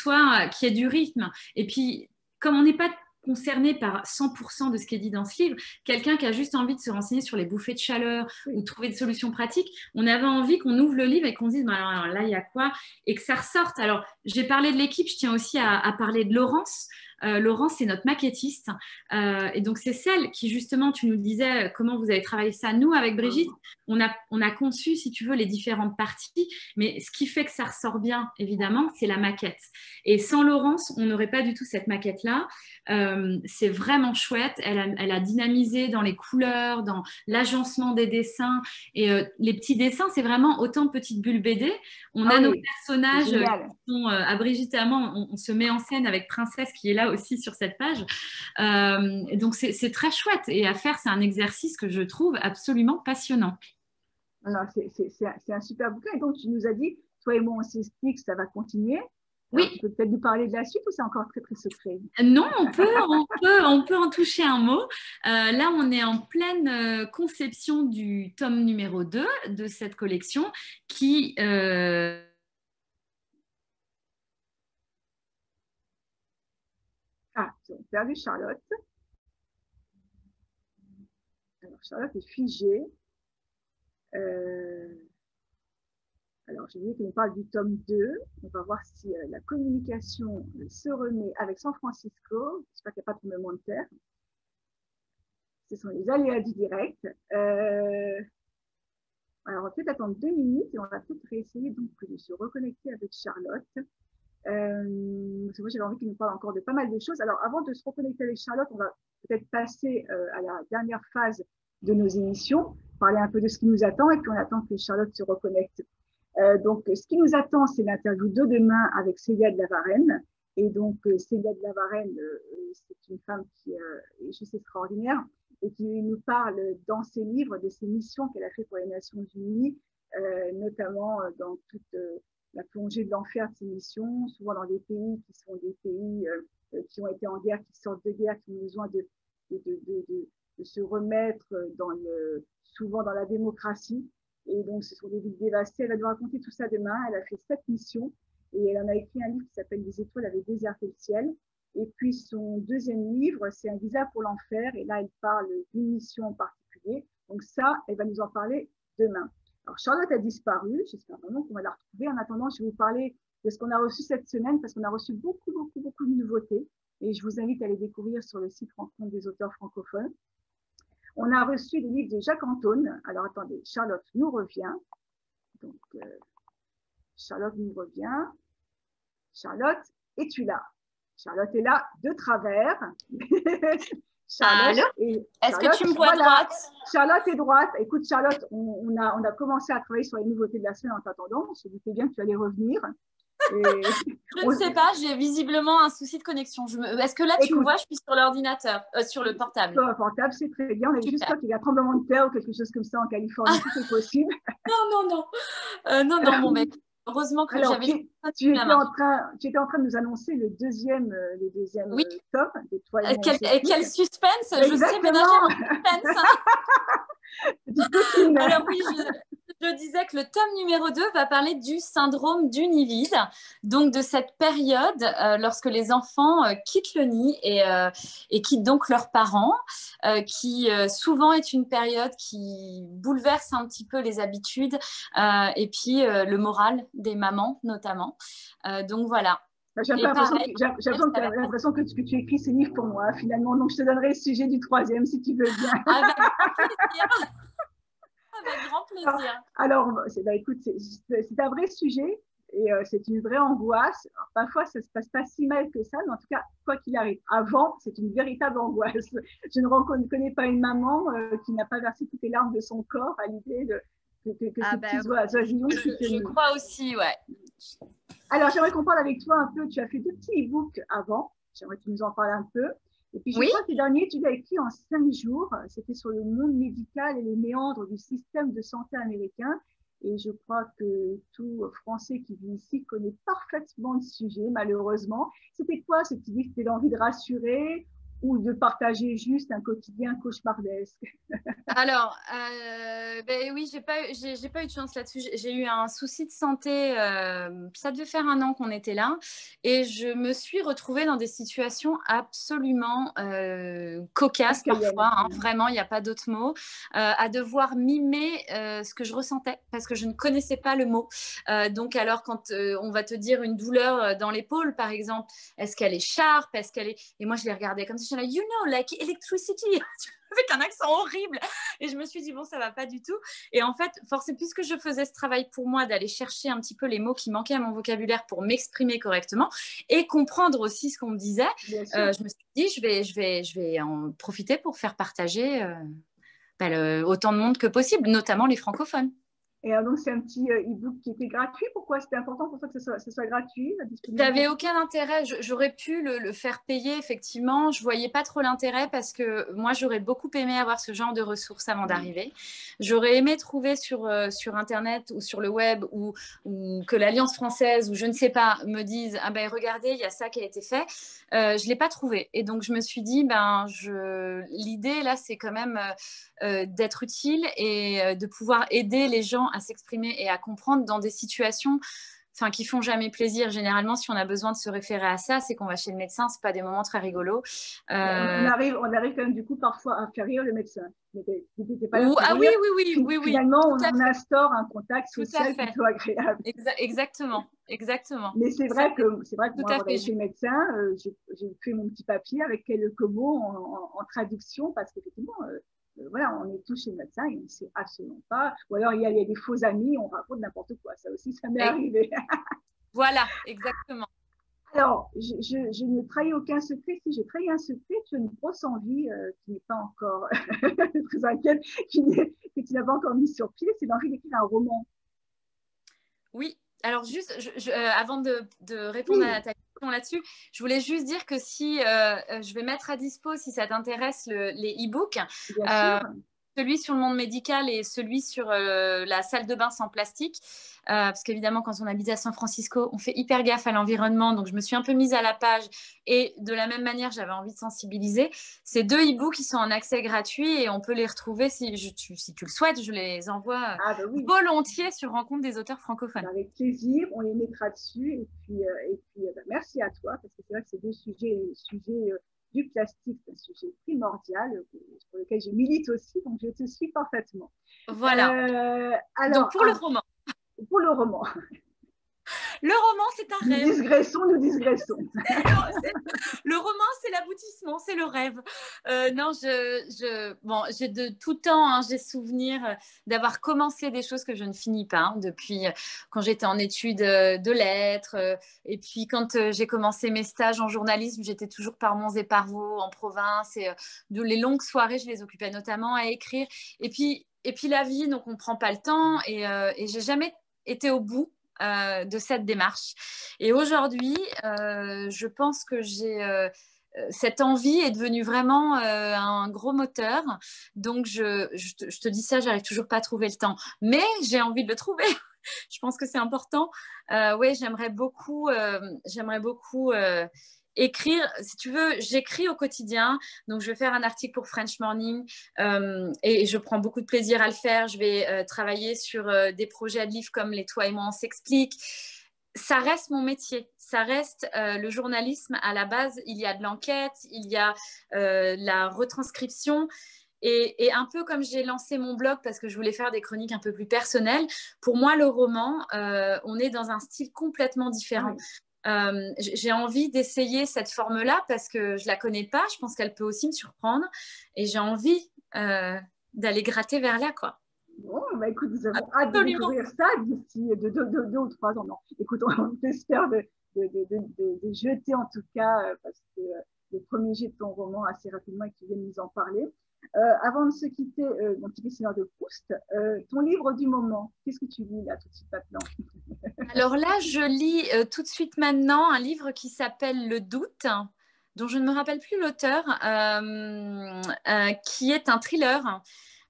ait du rythme. Et puis, comme on n'est pas concerné par 100% de ce qui est dit dans ce livre, quelqu'un qui a juste envie de se renseigner sur les bouffées de chaleur ou trouver des solutions pratiques, on avait envie qu'on ouvre le livre et qu'on se dise, alors là, il y a quoi? Et que ça ressorte. Alors, j'ai parlé de l'équipe, je tiens aussi à parler de Laurence. Laurence, c'est notre maquettiste. Et donc, c'est celle qui, justement, tu nous disais comment vous avez travaillé ça. Nous, avec Brigitte, on a conçu, si tu veux, les différentes parties. Mais ce qui fait que ça ressort bien, évidemment, c'est la maquette. Et sans Laurence, on n'aurait pas du tout cette maquette-là. C'est vraiment chouette. Elle a dynamisé dans les couleurs, dans l'agencement des dessins. Et les petits dessins, c'est vraiment autant de petites bulles BD. On a nos personnages qui sont à Brigitte et à moi. On se met en scène avec Princesse qui est là aussi sur cette page. Donc, c'est très chouette. Et à faire, c'est un exercice que je trouve absolument passionnant. C'est un super bouquin. Et donc, tu nous as dit, toi et moi, on s'explique, ça va continuer. Oui. Alors, tu peux peut-être nous parler de la suite ou c'est encore très secret? Non, on peut en toucher un mot. Là, on est en pleine conception du tome numéro 2 de cette collection qui Ils ont perdu Charlotte. Alors, Charlotte est figée. Alors, j'ai vu qu'on parle du tome 2. On va voir si la communication se remet avec San Francisco. J'espère qu'il n'y a pas de tremblement de terre. Ce sont les aléas du direct. Alors, on va peut-être attendre 2 minutes et on va peut-être réessayer donc de se reconnecter avec Charlotte. Moi, j'avais envie qu'il nous parle encore de pas mal de choses. Alors, avant de se reconnecter avec Charlotte, on va peut-être passer à la dernière phase de nos émissions, parler un peu de ce qui nous attend et puis on attend que Charlotte se reconnecte. Donc, ce qui nous attend, c'est l'interview de demain avec Célia de la Varenne. Et donc, Célia de la Varenne, c'est une femme qui est juste extraordinaire et qui nous parle dans ses livres de ses missions qu'elle a fait pour les Nations Unies, notamment dans toute la plongée de l'enfer de ces missions, souvent dans des pays qui sont des pays qui ont été en guerre, qui sortent de guerre, qui ont besoin de se remettre souvent dans la démocratie. Et donc, ce sont des villes dévastées. Elle va nous raconter tout ça demain. Elle a fait 7 missions et elle en a écrit un livre qui s'appelle « Les étoiles avaient déserté le ciel ». Et puis, son deuxième livre, c'est « Un visa pour l'enfer ». Et là, elle parle d'une mission en particulier. Donc ça, elle va nous en parler demain. Alors, Charlotte a disparu. J'espère vraiment qu'on va la retrouver. En attendant, je vais vous parler de ce qu'on a reçu cette semaine parce qu'on a reçu beaucoup de nouveautés. Et je vous invite à les découvrir sur le site Rencontre des auteurs francophones. On a reçu des livres de Jacques Anthone. Alors, attendez, Charlotte nous revient. Donc, Charlotte nous revient. Charlotte, es-tu là? Charlotte est là de travers. Allô? Est-ce que tu me vois droite? Charlotte est droite. Écoute, Charlotte, on a commencé à travailler sur les nouveautés de la semaine en t'attendant. On se doutait bien que tu allais revenir. Je ne sais pas, j'ai visiblement un souci de connexion. Est-ce que là, tu me vois, je suis sur l'ordinateur, sur le portable. Sur le portable, c'est très bien. On est juste pas qu'il y a un tremblement de terre ou quelque chose comme ça en Californie, c'est possible. Non, mon mec. Heureusement que j'avais. Tu étais en train de nous annoncer le deuxième tome des Toiles. Quel suspense! Exactement. Je sais ménager un suspense. Alors oui, je disais que le tome numéro 2 va parler du syndrome du nid vide, donc de cette période lorsque les enfants quittent le nid et quittent donc leurs parents, qui souvent est une période qui bouleverse un petit peu les habitudes et puis le moral des mamans notamment. Donc voilà. J'ai l'impression que tu écris ces livres pour moi, finalement. Donc, je te donnerai le sujet du 3e, si tu veux bien. Avec grand plaisir. Alors, écoute, c'est un vrai sujet et c'est une vraie angoisse. Alors, parfois, ça ne se passe pas si mal que ça, mais en tout cas, quoi qu'il arrive, avant, c'est une véritable angoisse. Je ne connais pas une maman qui n'a pas versé toutes les larmes de son corps à l'idée que ces petits oiseaux. Je crois aussi, ouais. Alors, j'aimerais qu'on parle avec toi un peu. Tu as fait 2 petits e-books avant. J'aimerais que tu nous en parles un peu. Et puis, je crois que le dernier, tu l'as écrit en 5 jours. C'était sur le monde médical et les méandres du système de santé américain. Et je crois que tout Français qui vit ici connaît parfaitement le sujet, malheureusement. C'était quoi cette idée? C'était l'envie de rassurer ou de partager juste un quotidien cauchemardesque? Alors, oui, j'ai pas eu de chance là-dessus. J'ai eu un souci de santé. Ça devait faire 1 an qu'on était là. Et je me suis retrouvée dans des situations absolument cocasses parfois. Hein, vraiment, il n'y a pas d'autre mot. À devoir mimer ce que je ressentais parce que je ne connaissais pas le mot. Donc, alors, quand on va te dire une douleur dans l'épaule, par exemple, est-ce qu'elle est sharp? Est-ce qu'elle est... Et moi, je les regardais comme ça. Je disais, you know, like electricity. Avec un accent horrible. Et je me suis dit, bon, ça va pas du tout. Et en fait, puisque je faisais ce travail pour moi d'aller chercher un petit peu les mots qui manquaient à mon vocabulaire pour m'exprimer correctement et comprendre aussi ce qu'on me disait, je me suis dit, je vais en profiter pour faire partager autant de monde que possible, notamment les francophones. Et donc, c'est un petit e-book qui était gratuit. Pourquoi c'était important pour toi que ce soit gratuit? J'avais aucun intérêt. J'aurais pu le faire payer, effectivement. Je ne voyais pas trop l'intérêt parce que moi, j'aurais beaucoup aimé avoir ce genre de ressources avant d'arriver. J'aurais aimé trouver sur Internet ou sur le web ou que l'Alliance française ou je ne sais pas me dise « Ah ben, regardez, il y a ça qui a été fait ». Je ne l'ai pas trouvé. Et donc, je me suis dit, l'idée, là, c'est quand même d'être utile et de pouvoir aider les gens à s'exprimer et à comprendre dans des situations enfin, qui font jamais plaisir. Généralement, si on a besoin de se référer à ça, c'est qu'on va chez le médecin. C'est pas des moments très rigolos. On arrive quand même du coup parfois à faire rire le médecin. Mais t'étais pas là pour Ah rire. oui, Finalement, tout à on fait. instaure un contact Tout à social fait. plutôt agréable. Exactement. Mais c'est vrai que moi, à avant fait d'aller chez le médecin, j'ai fait mon petit papier avec quelques mots en traduction parce qu'effectivement, voilà, on est tous chez le médecin et on ne sait absolument pas. Ou alors il y a des faux amis, on raconte n'importe quoi. Ça aussi, ça m'est arrivé. Voilà, exactement. Alors, je ne trahis aucun secret. Si je trahis un secret, tu as une grosse envie qui n'est pas encore très inquiète, que tu n'as pas encore mis sur pied, c'est l'envie d'écrire un roman. Oui, alors juste, avant de répondre à ta question là-dessus, je voulais juste dire que si je vais mettre à dispo, si ça t'intéresse, les e-books, Bien sûr. celui sur le monde médical et celui sur la salle de bain sans plastique. Parce qu'évidemment, quand on habite à San Francisco, on fait hyper gaffe à l'environnement. Donc, je me suis un peu mise à la page. Et de la même manière, j'avais envie de sensibiliser. Ces 2 e-books qui sont en accès gratuit et on peut les retrouver si tu le souhaites. Je les envoie volontiers sur Rencontre des auteurs francophones. Avec plaisir, on les mettra dessus. Et puis merci à toi, parce que c'est vrai que ces 2 sujets, du plastique, c'est un sujet primordial pour lequel je milite aussi, donc je te suis parfaitement. Voilà. Alors, donc, pour le roman. Pour le roman. Le roman, c'est un rêve. Nous digressons. Le roman, c'est l'aboutissement, c'est le rêve. Non, j'ai de tout temps, hein, j'ai souvenir d'avoir commencé des choses que je ne finis pas, hein, depuis quand j'étais en études de lettres. Et puis, quand j'ai commencé mes stages en journalisme, j'étais toujours par Mons et par Vaux, en province. Et les longues soirées, je les occupais notamment à écrire. Et puis la vie, donc on ne prend pas le temps. Et j'ai jamais été au bout de cette démarche. Et aujourd'hui, je pense que j'ai cette envie est devenue vraiment un gros moteur. Donc, je te dis ça, j'arrive toujours pas à trouver le temps. Mais j'ai envie de le trouver. Je pense que c'est important. Oui, j'aimerais beaucoup écrire. Si tu veux, j'écris au quotidien. Donc, je vais faire un article pour French Morning et je prends beaucoup de plaisir à le faire. Je vais travailler sur des projets de livres comme Les Toi et moi, on s'explique. Ça reste mon métier, ça reste le journalisme. À la base, il y a de l'enquête, il y a la retranscription. Et un peu comme j'ai lancé mon blog parce que je voulais faire des chroniques un peu plus personnelles, pour moi, le roman, on est dans un style complètement différent. J'ai envie d'essayer cette forme-là parce que je la connais pas. Je pense qu'elle peut aussi me surprendre. Et j'ai envie d'aller gratter vers là, quoi. Bon, bah écoute, nous avons hâte de découvrir ça d'ici 2 ou 3 ans. Non, écoute, on espère de jeter en tout cas, parce que le premier jet de ton roman assez rapidement et que tu viens de nous en parler. Avant de se quitter, mon petit questionnaire de Proust, ton livre du moment, qu'est-ce que tu lis là tout de suite maintenant? Alors là, je lis tout de suite maintenant un livre qui s'appelle Le Doute, dont je ne me rappelle plus l'auteur, qui est un thriller.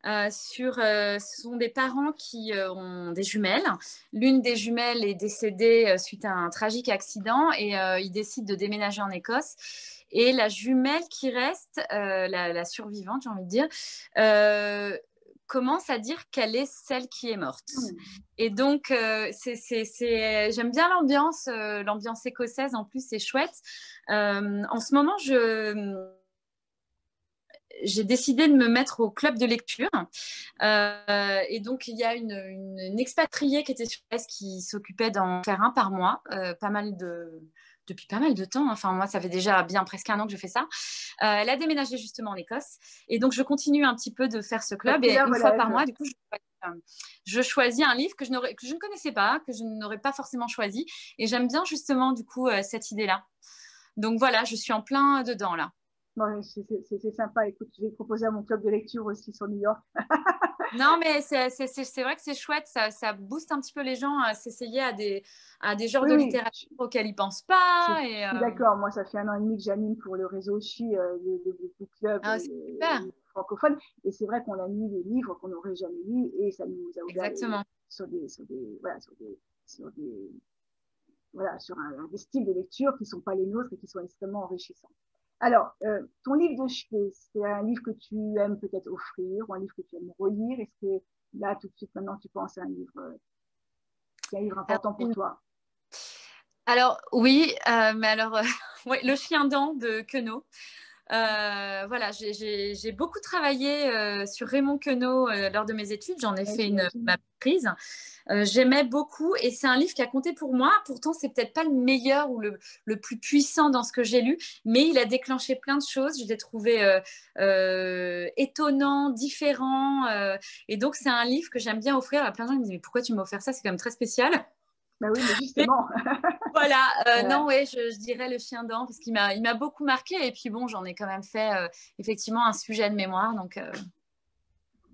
Ce sont des parents qui ont des jumelles. L'une des jumelles est décédée suite à un tragique accident et ils décident de déménager en Écosse. Et la jumelle qui reste, la survivante, j'ai envie de dire, commence à dire qu'elle est celle qui est morte. Et donc, j'aime bien l'ambiance écossaise, en plus, c'est chouette. En ce moment, j'ai décidé de me mettre au club de lecture. Et donc, il y a une expatriée qui était sur place qui s'occupait d'en faire un par mois, depuis pas mal de temps. Enfin, moi, ça fait déjà bien presque 1 an que je fais ça. Elle a déménagé justement en Écosse. Et donc, je continue un petit peu de faire ce club. Et une fois par mois, du coup, je choisis un livre que je ne connaissais pas, que je n'aurais pas forcément choisi. Et j'aime bien justement, du coup, cette idée-là. Donc voilà, je suis en plein dedans là. Bon, c'est sympa. Écoute, je vais proposer à mon club de lecture aussi sur New York. Non, mais c'est vrai que c'est chouette. Ça booste un petit peu les gens à s'essayer à des genres de littérature auxquels ils ne pensent pas. Je suis d'accord. Moi, ça fait 1 an et demi que j'anime pour le réseau CHI, le club francophone. Et c'est vrai qu'on a mis des livres qu'on n'aurait jamais lus et ça nous a ouvert sur des styles de lecture qui ne sont pas les nôtres et qui sont extrêmement enrichissants. Alors, ton livre de chevet, c'est un livre que tu aimes peut-être offrir ou un livre que tu aimes relire? Est-ce que là, tout de suite, maintenant, tu penses à un livre qui est un livre important pour toi? Alors, oui, mais alors, ouais, Le chien-dent de Queneau. Voilà, j'ai beaucoup travaillé sur Raymond Queneau lors de mes études. J'en ai Ouais, fait j'imagine. ma prise. J'aimais beaucoup et c'est un livre qui a compté pour moi. Pourtant, c'est peut-être pas le meilleur ou le plus puissant dans ce que j'ai lu, mais il a déclenché plein de choses. Je l'ai trouvé étonnant, différent. Et donc, c'est un livre que j'aime bien offrir à plein de gens qui me disent, mais pourquoi tu m'as offert ça? C'est quand même très spécial. Bah oui, mais Mais justement. voilà, Euh, non, ouais, je dirais Le chien-dent parce il m'a beaucoup marqué. Et puis bon, j'en ai quand même fait effectivement un sujet de mémoire. Donc,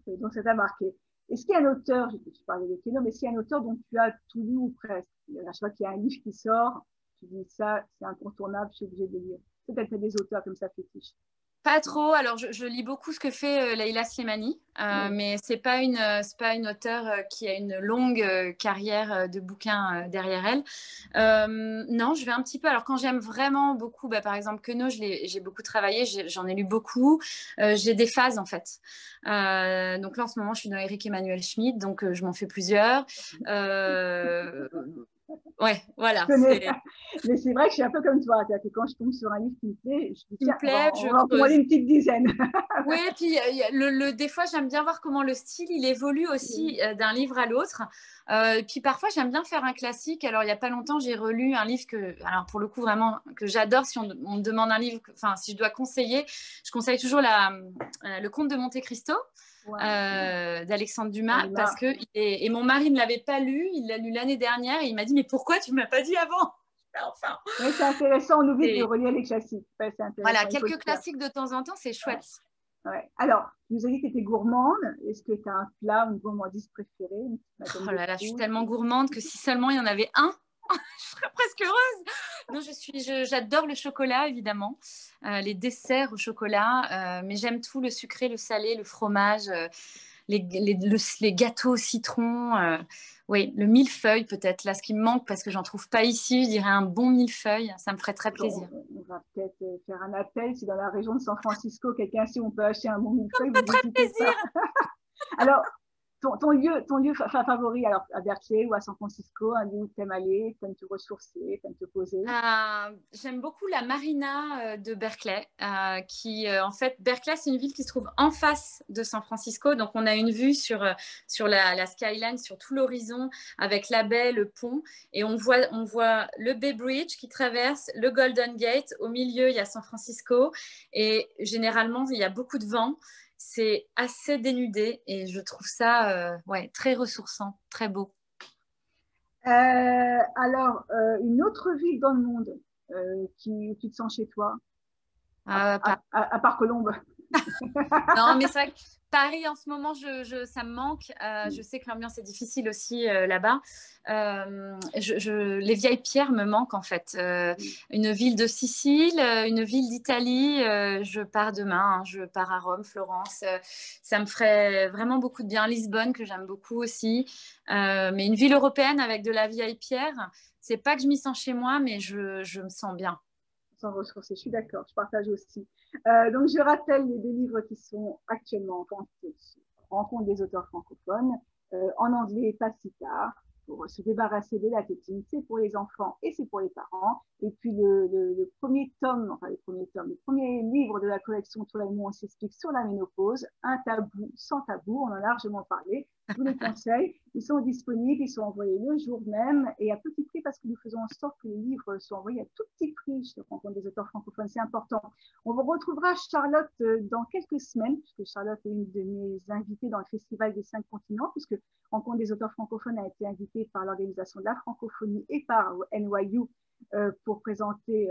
donc ça t'a marqué. Est-ce qu'il y a un auteur, je parlais de Keno, mais est-ce qu'il y a un auteur dont tu as tout lu ou presque? À chaque fois qu'il y a un livre qui sort, tu dis ça, c'est incontournable, je suis obligée de le lire. Peut-être que tu as des auteurs comme ça fétiches. pas trop. Alors, je lis beaucoup ce que fait Leïla Slimani, Oui. mais c'est pas une auteure qui a une longue carrière de bouquins derrière elle. Non, je vais un petit peu. Alors, quand j'aime vraiment beaucoup, bah, par exemple, Queneau, j'ai beaucoup travaillé, j'en ai lu beaucoup. J'ai des phases, en fait. Donc là, en ce moment, je suis dans Éric Emmanuel Schmitt, donc je m'en fais plusieurs. Ouais, Je voilà. connais. Mais c'est vrai que je suis un peu comme toi. Que quand je tombe sur un livre qui me plaît, je dis Qui me tiens, plaît, on je va en commander creuse. une petite dizaine. Oui, puis des fois, j'aime bien voir comment le style il évolue aussi d'un livre à l'autre. Puis parfois, j'aime bien faire un classique. Alors, il n'y a pas longtemps, j'ai relu un livre alors pour le coup, vraiment, que j'adore. Si on me demande un livre, enfin, si je dois conseiller, je conseille toujours Le Comte de Monte-Cristo Ouais. d'Alexandre Dumas parce que et mon mari ne l'avait pas lu, il l'a lu l'année dernière et il m'a dit, mais pourquoi tu ne me l'as pas dit avant? Enfin, Oui, c'est intéressant, on oublie de et relire les classiques. Ouais, c'est voilà, intéressant, il faut le quelques faire. classiques de temps en temps, c'est Ouais, chouette. ouais. Alors, tu nous as dit que tu étais gourmande. Est-ce que tu as un plat, une gourmandise préférée, une petite madone Oh de là là, je suis Proust? tellement gourmande que si seulement il y en avait un, je serais presque heureuse. Non, j'adore le chocolat, évidemment, les desserts au chocolat, mais j'aime tout, le sucré, le salé, le fromage, les gâteaux au citron. Oui, le millefeuille peut-être, là, ce qui me manque parce que j'en trouve pas ici, je dirais un bon millefeuille, ça me ferait très plaisir. On va peut-être faire un appel. Si dans la région de San Francisco, quelqu'un sait où on peut acheter un bon millefeuille, vous Très n'hésitez plaisir. pas. Alors, ton lieu favori, alors à Berkeley ou à San Francisco, un lieu où tu aimes aller, tu aimes te ressourcer, tu aimes te poser? J'aime beaucoup la marina de Berkeley, en fait, Berkeley, c'est une ville qui se trouve en face de San Francisco, donc on a une vue sur la skyline, sur tout l'horizon, avec la baie, le pont, et on voit le Bay Bridge qui traverse, le Golden Gate, au milieu, il y a San Francisco, et généralement, il y a beaucoup de vent, c'est assez dénudé, et je trouve ça ouais, très ressourçant, très beau. Alors, une autre ville dans le monde où tu te sens chez toi, à part Colombe. Non, mais c'est vrai que Paris, en ce moment, ça me manque. Je sais que l'ambiance est difficile aussi là-bas. Les vieilles pierres me manquent, en fait. Une ville de Sicile, une ville d'Italie. Je pars demain. Hein, je pars à Rome, Florence. Ça me ferait vraiment beaucoup de bien. Lisbonne, que j'aime beaucoup aussi. Mais une ville européenne avec de la vieille pierre, c'est pas que je m'y sens chez moi, mais je me sens bien. Sans ressources, je suis d'accord, je partage aussi. Donc, je rappelle les deux livres qui sont actuellement en rencontre des auteurs francophones. En anglais, Pacita, pour se débarrasser de la tétine, c'est pour les enfants et c'est pour les parents. Et puis le premier tome, enfin le premier livre de la collection Toi et moi, on s'explique sur la ménopause, un tabou sans tabou, on en a largement parlé. Tous les conseils, ils sont disponibles, ils sont envoyés le jour même et à petit prix parce que nous faisons en sorte que les livres soient envoyés à tout petit prix chez Rencontre des auteurs francophones, c'est important. On vous retrouvera Charlotte dans quelques semaines, puisque Charlotte est une de mes invitées dans le Festival des 5 continents, puisque Rencontre des auteurs francophones a été invitée par l'Organisation de la francophonie et par NYU pour présenter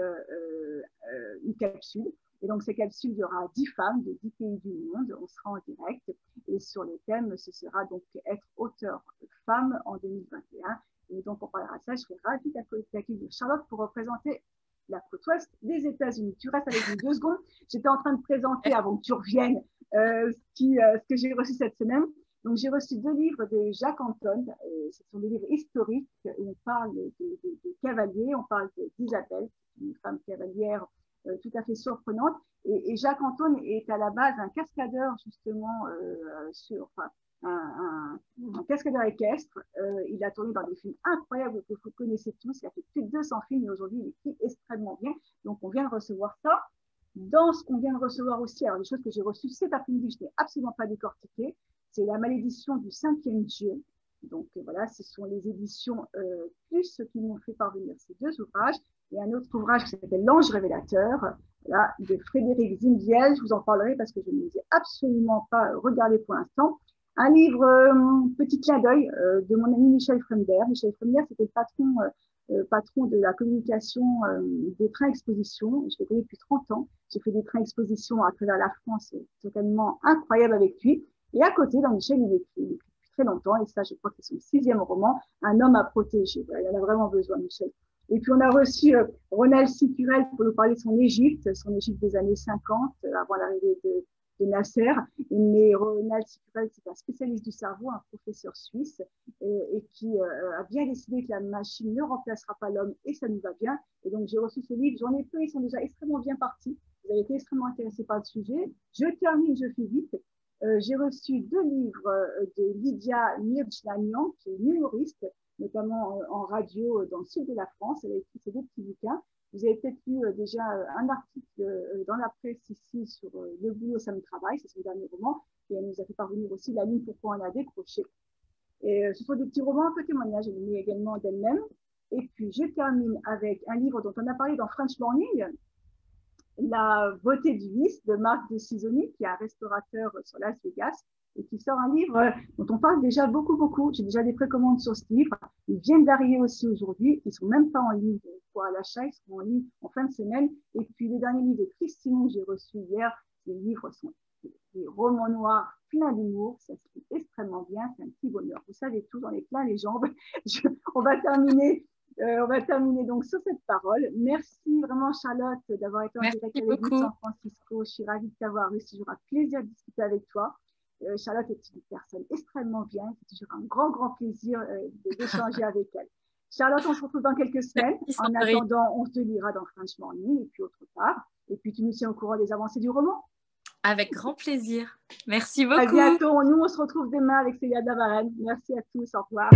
une capsule. Et donc, ces capsules, il y aura 10 femmes de 10 pays du monde. On sera en direct. Et sur les thèmes, ce sera donc être auteur femme en 2021. Et donc, on parlera de ça. Je serai ravie d'accueillir Charlotte pour représenter la côte ouest des États-Unis. Tu restes avec nous 2 secondes. J'étais en train de présenter, avant que tu reviennes, ce que j'ai reçu cette semaine. Donc, j'ai reçu 2 livres de Jacques Anton. Ce sont des livres historiques où on parle de cavaliers, on parle d'Isabelle, une femme cavalière tout à fait surprenante. Et Jacques Anton est à la base un cascadeur, justement, un cascadeur équestre. Il a tourné dans des films incroyables que vous connaissez tous. Il a fait plus de 200 films et aujourd'hui, il écrit extrêmement bien. Donc, on vient de recevoir ça. Dans ce qu'on vient de recevoir aussi, alors des choses que j'ai reçues cet après-midi, je n'ai absolument pas décortiqué, c'est La malédiction du cinquième Dieu. Donc voilà, ce sont les éditions Plus qui m'ont fait parvenir ces deux ouvrages. Et un autre ouvrage qui s'appelle L'Ange révélateur, là, de Frédéric Zindiel. Je vous en parlerai parce que je ne les ai absolument pas regardés pour l'instant. Un livre, petit clin d'œil, de mon ami Michel Fremder. Michel Fremder, c'était le patron de la communication des trains expositions. Je le connais depuis 30 ans. J'ai fait des trains expositions à travers la France totalement incroyables avec lui. Et à côté, dans Michel, il écrit depuis très longtemps. Et ça, je crois que c'est son 6e roman, Un homme à protéger. Voilà, il en a vraiment besoin, Michel. Et puis, on a reçu Ronald Sicurel pour nous parler de son Égypte des années 50, avant l'arrivée de Nasser. Mais Ronald Sicurel, c'est un spécialiste du cerveau, un professeur suisse, et qui a bien décidé que la machine ne remplacera pas l'homme, et ça nous va bien. Et donc, j'ai reçu ce livre. J'en ai peu, ils sont déjà extrêmement bien partis. Vous avez été extrêmement intéressés par le sujet. Je termine, je fais vite. J'ai reçu 2 livres de Lydia Mirjlanian, qui est une humoriste, notamment en radio dans le sud de la France. Elle a écrit ces 2 petits bouquins. Vous avez peut-être lu déjà un article dans la presse ici sur Le boulot, ça me travaille, c'est son dernier roman. Et elle nous a fait parvenir aussi La ligne pourquoi on a décroché. Et ce sont des petits romans un peu témoignages, elle met également d'elle-même. Et puis je termine avec un livre dont on a parlé dans French Morning, La beauté du vice de Marc de Sisoni, qui est un restaurateur sur Las Vegas et qui sort un livre dont on parle déjà beaucoup. J'ai déjà des précommandes sur ce livre. Ils viennent d'arriver aussi aujourd'hui. Ils ne sont même pas en ligne pour à l'achat. Ils seront en ligne en fin de semaine. Et puis, le dernier livre de Chris Simon que j'ai reçu hier, les livres sont des romans noirs pleins d'humour. Ça se lit extrêmement bien. C'est un petit bonheur. Vous savez tout, j'en ai plein les jambes. On va terminer donc sur cette parole. Merci vraiment, Charlotte, d'avoir été en direct avec nous de San Francisco. Je suis ravie de t'avoir eu. C'est toujours un plaisir de discuter avec toi. Charlotte est une personne extrêmement bien. C'est toujours un grand plaisir d'échanger avec elle. Charlotte, on se retrouve dans quelques semaines. En attendant, on te lira dans French Morning et puis autre part. Et puis, tu nous tiens au courant des avancées du roman. Avec grand plaisir. Merci beaucoup. À bientôt. Nous, on se retrouve demain avec Célia Davaren. Merci à tous. Au revoir.